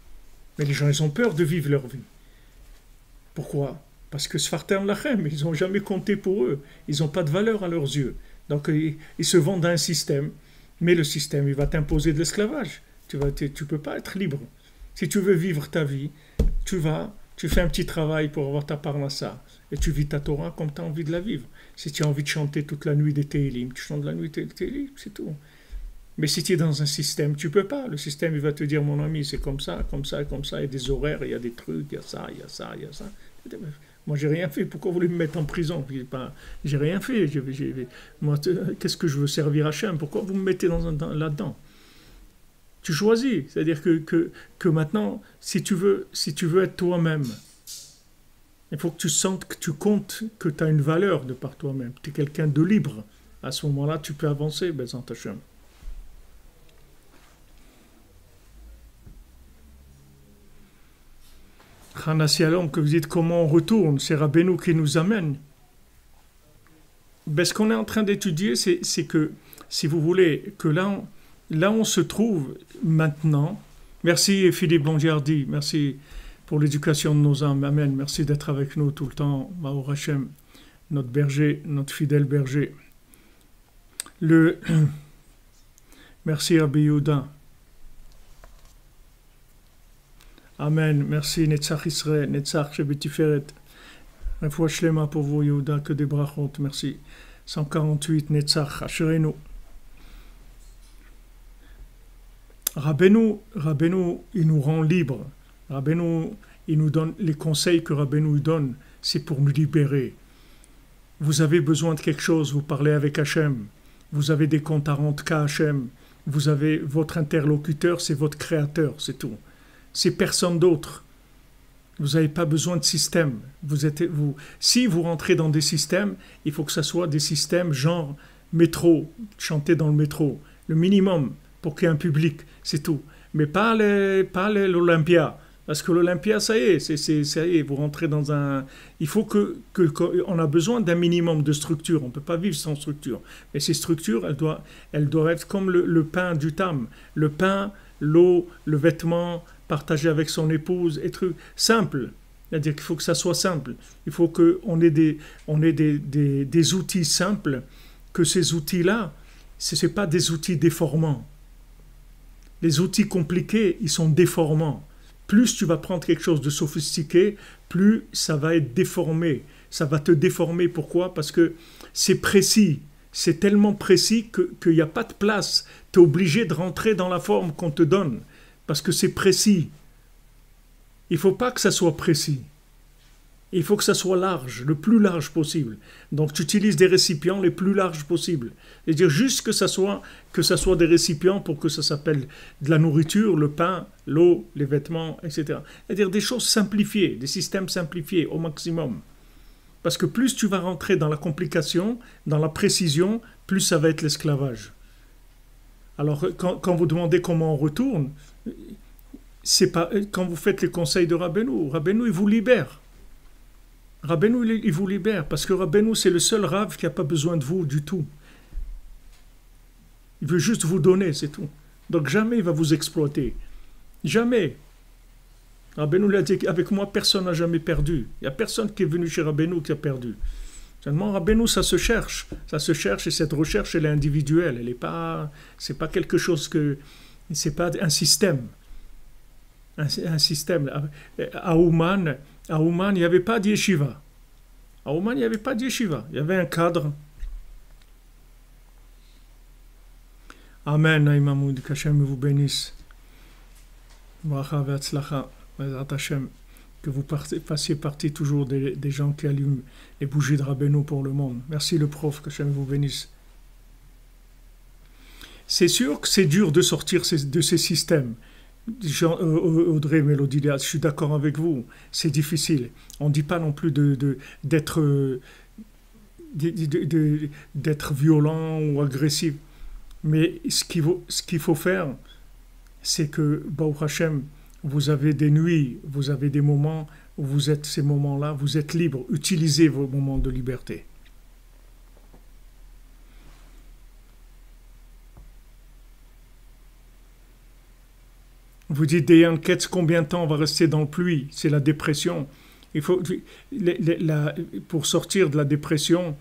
Mais les gens ils ont peur de vivre leur vie. Pourquoi? Parce que Sfartem Lachem, ils n'ont jamais compté pour eux. Ils n'ont pas de valeur à leurs yeux. Donc ils se vendent à un système. Mais le système, il va t'imposer de l'esclavage. Tu peux pas être libre. Si tu veux vivre ta vie, tu fais un petit travail pour avoir ta parnassa. Et tu vis ta Torah comme tu as envie de la vivre. Si tu as envie de chanter toute la nuit des Tehillim, tu chantes la nuit des Tehillim, c'est tout. Mais si tu es dans un système, tu peux pas. Le système, il va te dire, mon ami, c'est comme ça, comme ça, comme ça. Il y a des horaires, il y a des trucs, il y a ça, il y a ça, il y a ça. Moi, j'ai rien fait. Pourquoi vous voulez me mettre en prison? J'ai rien fait. Moi, qu'est-ce que je veux servir Hachem? Pourquoi vous me mettez là-dedans? Tu choisis. C'est-à-dire que maintenant, si tu veux être toi-même, il faut que tu sentes que tu comptes, que tu as une valeur de par toi-même. Tu es quelqu'un de libre. À ce moment-là, tu peux avancer, Bezant Hachem. Chana Sialom, que vous dites comment on retourne, c'est Rabbeinu qui nous amène. Ben, ce qu'on est en train d'étudier, c'est que, si vous voulez, que là on se trouve maintenant. Merci Philippe Bongiardi, merci pour l'éducation de nos âmes. Amen. Merci d'être avec nous tout le temps. Baruch Hashem, notre berger, notre fidèle berger. Merci Rabbi Yehuda. Amen. Merci Netzach Israël, Netzach Shebetiferet. Un fois Shlema pour vous Yehuda, que des brachot. Merci. 148 Netzach Asherenu. Rabbeinu, il nous rend libres. Rabbeinu, il nous donne les conseils que Rabbeinu donne, c'est pour nous libérer. Vous avez besoin de quelque chose, vous parlez avec Hachem. Vous avez des comptes à rendre qu'à Hachem. Vous avez votre interlocuteur, c'est votre créateur, c'est tout. C'est personne d'autre. Vous n'avez pas besoin de système. Si vous rentrez dans des systèmes, il faut que ce soit des systèmes genre métro, chanter dans le métro, le minimum pour qu'il y ait un public, c'est tout. Mais pas l'Olympia, Parce que l'Olympia, ça y est, ça y est, vous rentrez dans un... Il faut on a besoin d'un minimum de structure. On ne peut pas vivre sans structure. Mais ces structures, elles doivent être comme le pain du tam. Le pain, l'eau, le vêtement, partagé avec son épouse, être simple. C'est-à-dire qu'il faut que ça soit simple. Il faut qu'on ait des outils simples, que ces outils-là, ce ne sont pas des outils déformants. Les outils compliqués, ils sont déformants. Plus tu vas prendre quelque chose de sophistiqué, plus ça va être déformé. Ça va te déformer. Pourquoi? Parce que c'est précis. C'est tellement précis qu'il n'y a pas de place. Tu es obligé de rentrer dans la forme qu'on te donne. Parce que c'est précis. Il ne faut pas que ça soit précis. Il faut que ça soit large, le plus large possible. Donc tu utilises des récipients les plus larges possibles. C'est-à-dire juste que ça soit des récipients pour que ça s'appelle de la nourriture, le pain, l'eau, les vêtements, etc. C'est-à-dire des choses simplifiées, des systèmes simplifiés au maximum. Parce que plus tu vas rentrer dans la complication, dans la précision, plus ça va être l'esclavage. Alors quand vous demandez comment on retourne, c'est pas quand vous faites les conseils de Rabbeinu, il vous libère. Rabbeinu, il vous libère, parce que Rabbeinu, c'est le seul Rav qui n'a pas besoin de vous du tout. Il veut juste vous donner, c'est tout. Donc jamais il va vous exploiter. Jamais. Rabbeinu l'a dit, avec moi, personne n'a jamais perdu. Il n'y a personne qui est venu chez Rabbeinu qui a perdu. Seulement, Rabbeinu, ça se cherche. Ça se cherche, et cette recherche, elle est individuelle. Elle n'est pas, c'est pas quelque chose que... C'est pas un système. Un système. À Ouman, il n'y avait pas d'yeshiva. À Ouman, il n'y avait pas d'yeshiva. Il y avait un cadre. Amen, Naïm Mahmoud, qu'Hachem vous bénisse. Bracha ve'atzlacha, Bezrat Hashem, que vous fassiez partie toujours des gens qui allument les bougies de Rabbeinu pour le monde. Merci le prof, qu'Hachem vous bénisse. C'est sûr que c'est dur de sortir de ces systèmes. Audrey Mélodie, je suis d'accord avec vous, c'est difficile. On ne dit pas non plus d'être violent ou agressif. Mais ce qu'il faut faire, c'est que, Baruch Hashem, vous avez des nuits, vous avez des moments où vous êtes, ces moments-là, vous êtes libre. Utilisez vos moments de liberté. Vous dites des enquêtes, combien de temps on va rester dans le pluie? C'est la dépression. Il faut, pour sortir de la dépression,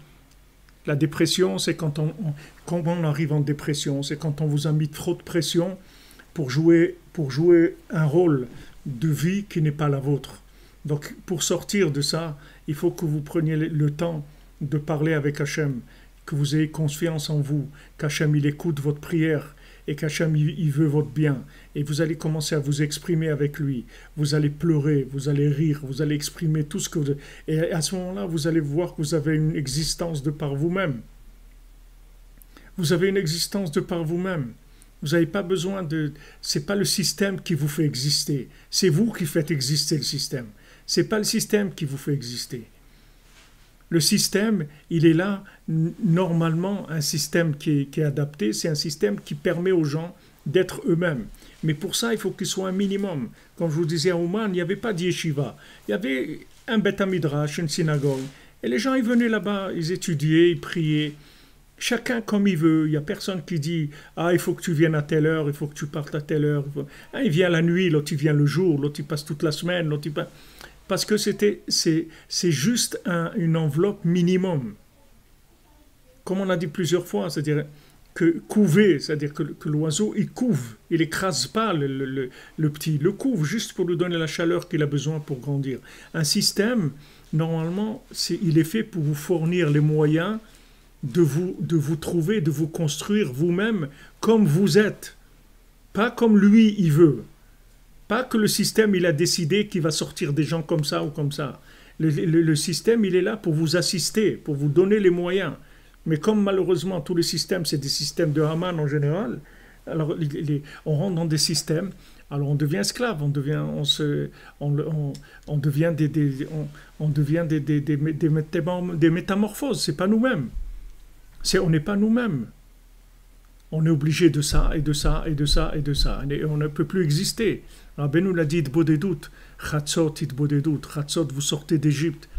c'est quand on arrive en dépression, c'est quand on vous a mis trop de pression pour jouer un rôle de vie qui n'est pas la vôtre. Donc, pour sortir de ça, il faut que vous preniez le temps de parler avec Hachem, que vous ayez confiance en vous, qu'Hachem il écoute votre prière et qu'Hachem il veut votre bien. Et vous allez commencer à vous exprimer avec lui. Vous allez pleurer, vous allez rire, vous allez exprimer tout ce que vous... Et à ce moment-là, vous allez voir que vous avez une existence de par vous-même. Vous avez une existence de par vous-même. Vous n'avez pas besoin de... C'est pas le système qui vous fait exister. C'est vous qui faites exister le système. C'est pas le système qui vous fait exister. Le système, il est là, normalement, un système qui est adapté, c'est un système qui permet aux gens d'être eux-mêmes. Mais pour ça, il faut qu'il soit un minimum. Comme je vous disais à Ouman, il n'y avait pas d'yeshiva. Il y avait un Beth Midrash, une synagogue. Et les gens, ils venaient là-bas, ils étudiaient, ils priaient. Chacun comme il veut. Il n'y a personne qui dit « Ah, il faut que tu viennes à telle heure, il faut que tu partes à telle heure. » Il vient la nuit, l'autre il vient le jour, l'autre il passe toute la semaine, l'autre il passe... Parce que c'est juste une enveloppe minimum. Comme on a dit plusieurs fois, c'est-à-dire que couver, c'est-à-dire que l'oiseau, il couve, il n'écrase pas le petit, il le couve juste pour lui donner la chaleur qu'il a besoin pour grandir. Un système, normalement, il est fait pour vous fournir les moyens de vous trouver, de vous construire vous-même comme vous êtes. Pas comme lui, il veut. Pas que le système, il a décidé qu'il va sortir des gens comme ça ou comme ça. Le système, il est là pour vous assister, pour vous donner les moyens. Mais comme malheureusement, tous les systèmes, c'est des systèmes de Haman en général, alors on rentre dans des systèmes, alors on devient esclave, on devient des métamorphoses, c'est pas nous-mêmes. On n'est pas nous-mêmes. On est obligé de ça, et de ça, et de ça, et de ça. Et on ne peut plus exister. Rabbi nous l'a dit, Itbodedut, Chatzot, Itbodedut, Chatzot, vous sortez d'Égypte.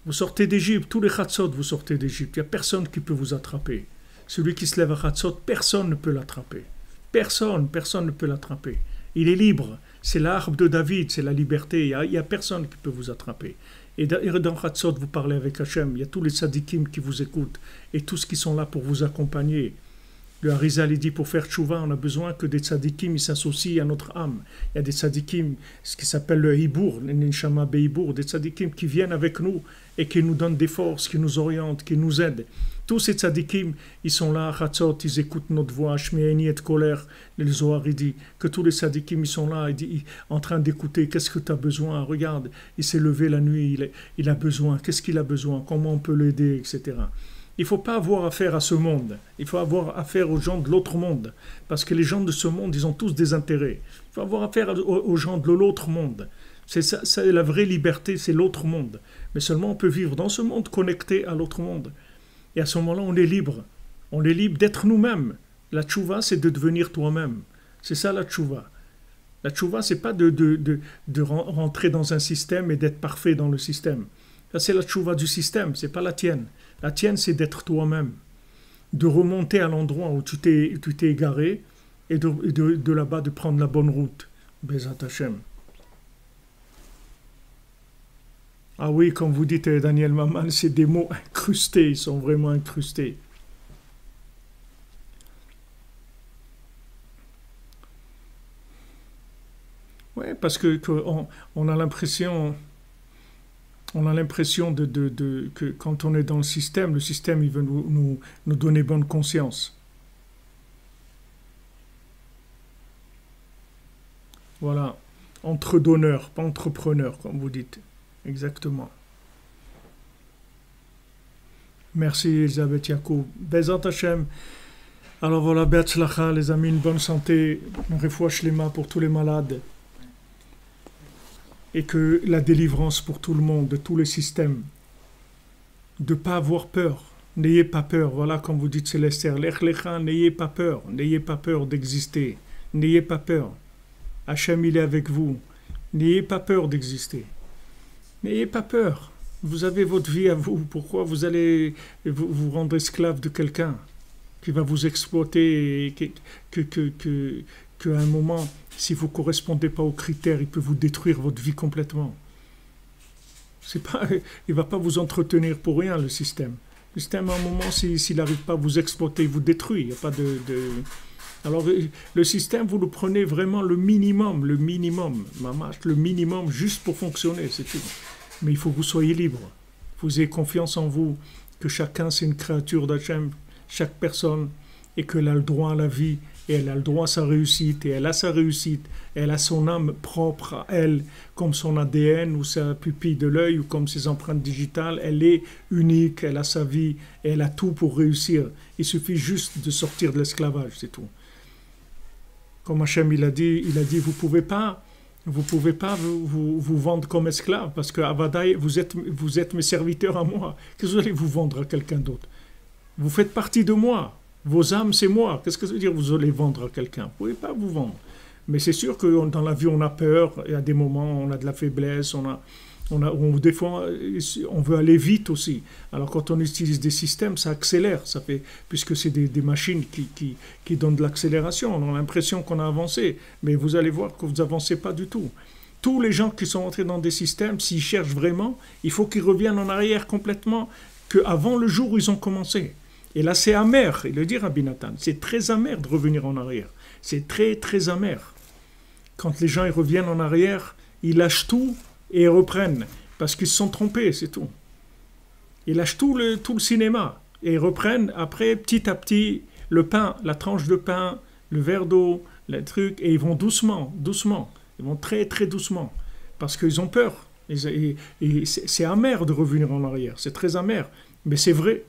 Vous sortez d'Égypte, tous les Chatzot, vous sortez d'Égypte. Il n'y a personne qui peut vous attraper. Celui qui se lève à Chatzot, personne ne peut l'attraper. Personne ne peut l'attraper. Il est libre. C'est l'arbre de David, c'est la liberté. Il n'y a personne qui peut vous attraper. Et dans Chatzot, vous parlez avec Hachem. Il y a tous les tzadikim qui vous écoutent et tous qui sont là pour vous accompagner. Le Harizal, il dit, pour faire tchouva, on a besoin que des tzadikim ils s'associent à notre âme. Il y a des tzadikim, ce qui s'appelle le hibour, le neshama behibour, des tzadikim qui viennent avec nous et qui nous donnent des forces, qui nous orientent, qui nous aident. Tous ces tzadikim, ils sont là à Chatzot, ils écoutent notre voix, Shmi'eni et colère, le Zohar, il dit que tous les tzadikim, ils sont là, en train d'écouter, qu'est-ce que tu as besoin, regarde, il s'est levé la nuit, il a besoin, qu'est-ce qu'il a besoin, comment on peut l'aider, etc. Il ne faut pas avoir affaire à ce monde. Il faut avoir affaire aux gens de l'autre monde. Parce que les gens de ce monde, ils ont tous des intérêts. Il faut avoir affaire aux gens de l'autre monde. C'est ça, la vraie liberté, c'est l'autre monde. Mais seulement on peut vivre dans ce monde connecté à l'autre monde. Et à ce moment-là, on est libre. On est libre d'être nous-mêmes. La tchouva, c'est de devenir toi-même. C'est ça la tchouva. La tchouva, c'est pas de rentrer dans un système et d'être parfait dans le système. Ça, c'est la tchouva du système, c'est pas la tienne. La tienne, c'est d'être toi-même, de remonter à l'endroit où tu t'es égaré et de là-bas de prendre la bonne route. Bezat Hashem. Ah oui, comme vous dites, Daniel Maman, c'est des mots incrustés, ils sont vraiment incrustés. Oui, parce que on a l'impression... On a l'impression que quand on est dans le système il veut nous donner bonne conscience. Voilà. Entre-donneur, pas entrepreneur, comme vous dites. Exactement. Merci Elisabeth Yacoub. Bezat Hashem. Alors voilà, Be'atzlacha, les amis, une bonne santé, une refouach lema pour tous les malades. Et que la délivrance pour tout le monde, de tous les systèmes, de ne pas avoir peur, n'ayez pas peur, voilà comme vous dites Célestère, l'Echlecha, n'ayez pas peur d'exister, n'ayez pas peur, Hachem il est avec vous, n'ayez pas peur d'exister, n'ayez pas peur, vous avez votre vie à vous, pourquoi vous allez vous rendre esclave de quelqu'un qui va vous exploiter, et qu'à un moment, si vous ne correspondez pas aux critères, il peut vous détruire votre vie complètement. Il ne va pas vous entretenir pour rien, le système. Le système, à un moment, s'il n'arrive pas à vous exploiter, il vous détruit. Il n'y a pas Alors, le système, vous le prenez vraiment le minimum, mamash, le minimum, juste pour fonctionner, c'est tout. Mais il faut que vous soyez libre. Vous ayez confiance en vous, que chacun, c'est une créature d'Hachem, chaque personne, et qu'elle a le droit à la vie, et elle a le droit à sa réussite, et elle a sa réussite, elle a son âme propre à elle, comme son ADN ou sa pupille de l'œil, ou comme ses empreintes digitales, elle est unique, elle a sa vie, et elle a tout pour réussir. Il suffit juste de sortir de l'esclavage, c'est tout. Comme Hachem, il a dit, vous pouvez pas vous vendre comme esclave, parce que Avadaï, vous êtes mes serviteurs à moi. Qu'est-ce que vous allez vous vendre à quelqu'un d'autre? Vous faites partie de moi. Vos âmes, c'est moi. Qu'est-ce que ça veut dire vous allez vendre à quelqu'un? Vous ne pouvez pas vous vendre. Mais c'est sûr que dans la vie, on a peur. Il y a des moments où on a de la faiblesse. Des fois, on veut aller vite aussi. Alors, quand on utilise des systèmes, ça accélère. Puisque c'est des machines qui donnent de l'accélération. On a l'impression qu'on a avancé. Mais vous allez voir que vous n'avancez pas du tout. Tous les gens qui sont entrés dans des systèmes, s'ils cherchent vraiment, il faut qu'ils reviennent en arrière complètement qu'avant le jour où ils ont commencé. Et là, c'est amer, il le dit Rabbi Nathan, c'est très amer de revenir en arrière. C'est très, très amer. Quand les gens ils reviennent en arrière, ils lâchent tout et ils reprennent. Parce qu'ils se sont trompés, c'est tout. Ils lâchent tout le cinéma. Et ils reprennent, après, petit à petit, le pain, la tranche de pain, le verre d'eau, le truc, et ils vont doucement. Ils vont très, très doucement. Parce qu'ils ont peur. Et c'est amer de revenir en arrière. C'est très amer. Mais c'est vrai.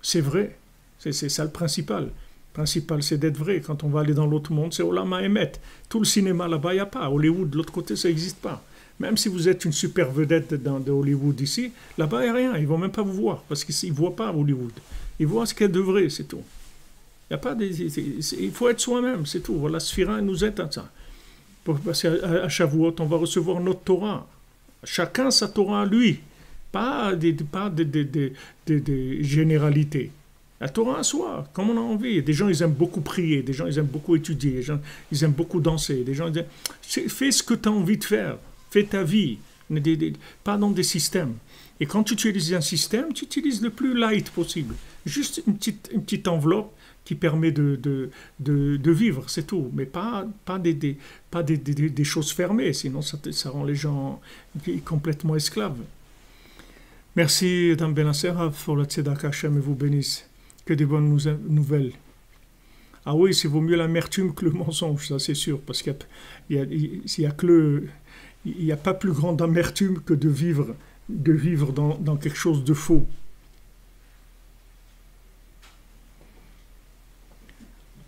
C'est vrai, c'est ça le principal. Le principal, c'est d'être vrai. Quand on va aller dans l'autre monde, c'est Olam HaEmet. Tout le cinéma là-bas, il n'y a pas. Hollywood, de l'autre côté, ça n'existe pas. Même si vous êtes une super vedette de Hollywood ici, là-bas, il n'y a rien. Ils ne vont même pas vous voir, parce qu'ils ne voient pas Hollywood. Ils voient ce qu'il y a de vrai, c'est tout. Il y a pas il faut être soi-même, c'est tout. Voilà, Sphira nous aide à ça. Parce qu'à Shavuot, on va recevoir notre Torah. Chacun sa Torah à lui, pas des généralités. La Torah à soi, comme on a envie. Des gens, ils aiment beaucoup prier, des gens, ils aiment beaucoup étudier, des gens, ils aiment beaucoup danser, des gens, ils aiment... Fais ce que tu as envie de faire, fais ta vie, pas dans des systèmes. Et quand tu utilises un système, tu utilises le plus light possible. Juste une petite enveloppe qui permet de vivre, c'est tout. Mais pas des choses fermées, sinon ça rend les gens complètement esclaves. Merci, Dame Benassera, pour la tzedaka. Hashem vous bénisse. Que des bonnes nouvelles. Ah oui, c'est vaut mieux l'amertume que le mensonge, ça c'est sûr, parce qu'il n'y a pas plus grande amertume que de vivre dans quelque chose de faux.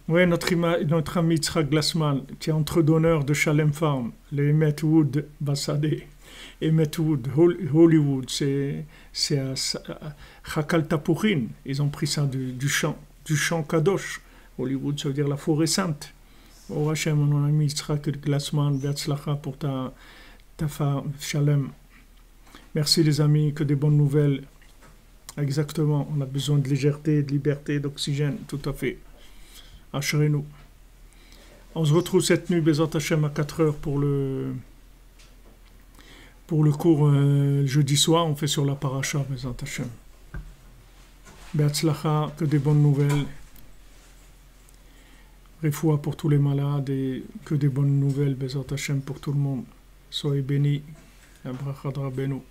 Oui, notre ami Tzrak Glassman, qui est entre-donneur de Shalem Farm, les Emmett Wood Bassadeh, Emmett Wood, Hollywood, c'est à Chakal Tapourin, ils ont pris ça du champ Kadosh. Hollywood, ça veut dire la forêt sainte. Oh Hachem, mon ami Tzrak Glassman, Be'atzlacha pour ta femme, Shalem. Merci les amis, que des bonnes nouvelles. Exactement, on a besoin de légèreté, de liberté, d'oxygène, tout à fait. Ashrenu. On se retrouve cette nuit, Bezat Hashem, à 4 heures pour le cours jeudi soir. On fait sur la paracha, Bezat Hashem. Be'atzlacha, que des bonnes nouvelles. Refoua pour tous les malades et que des bonnes nouvelles, Bezat Hashem, pour tout le monde. Soyez bénis. Abrachad Rabbeinu.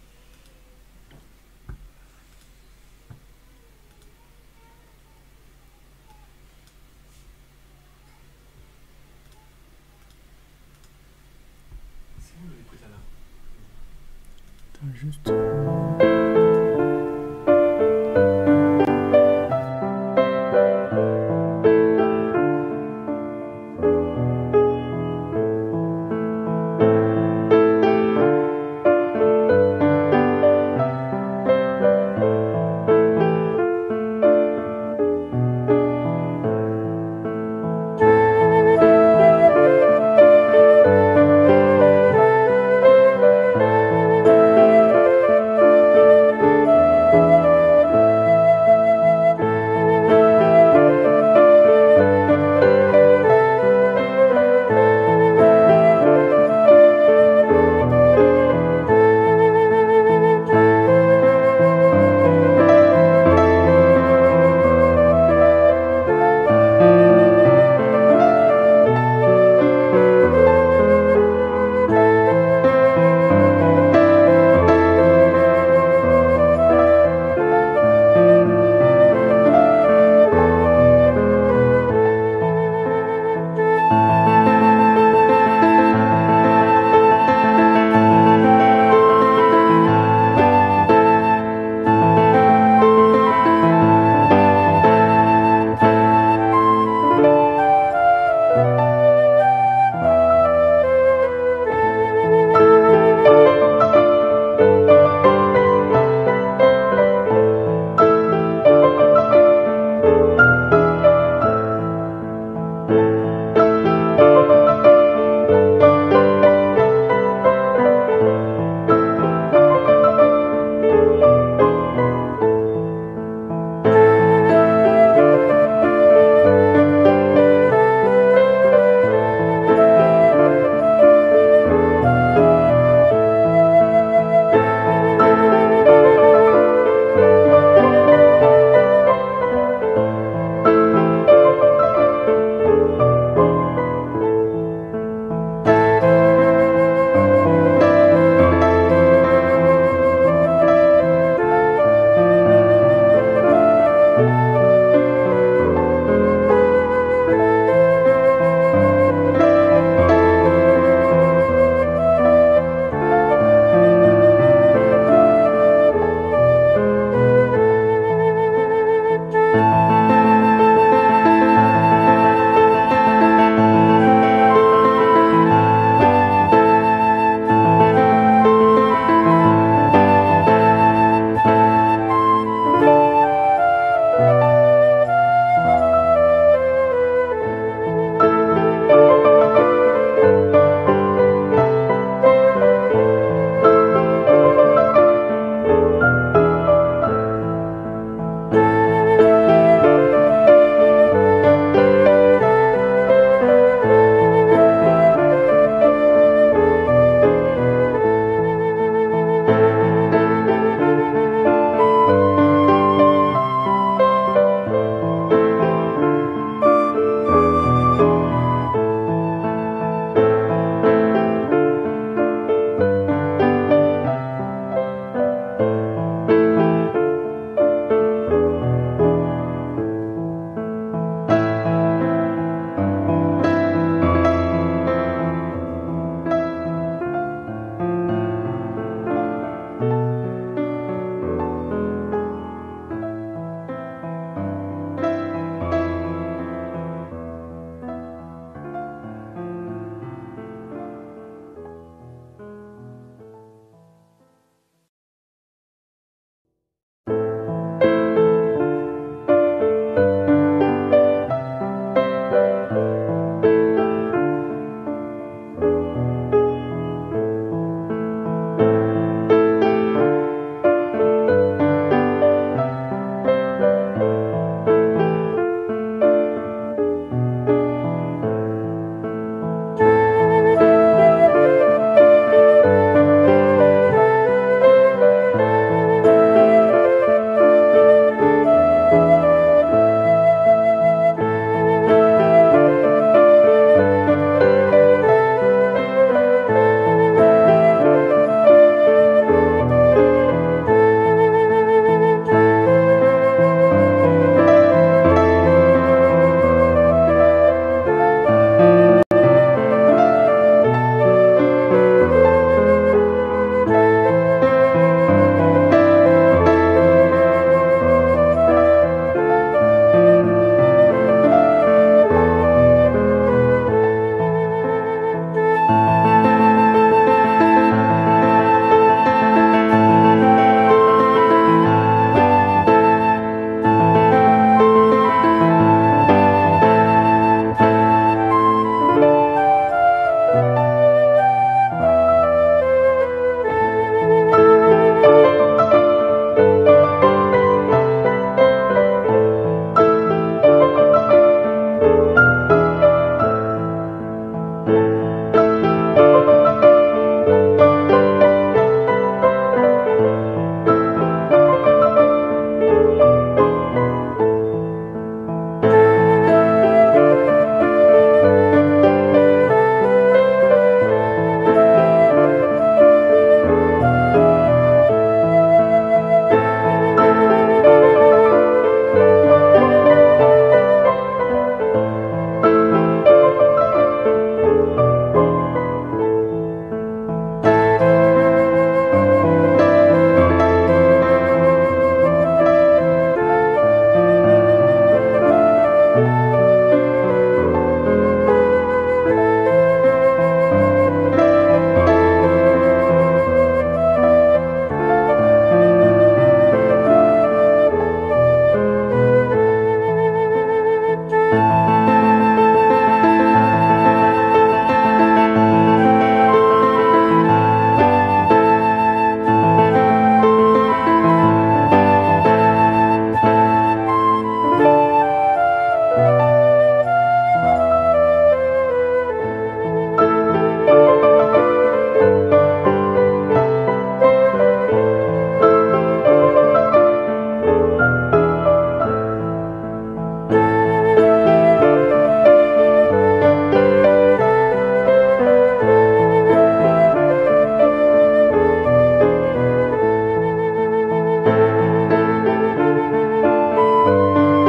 Juste...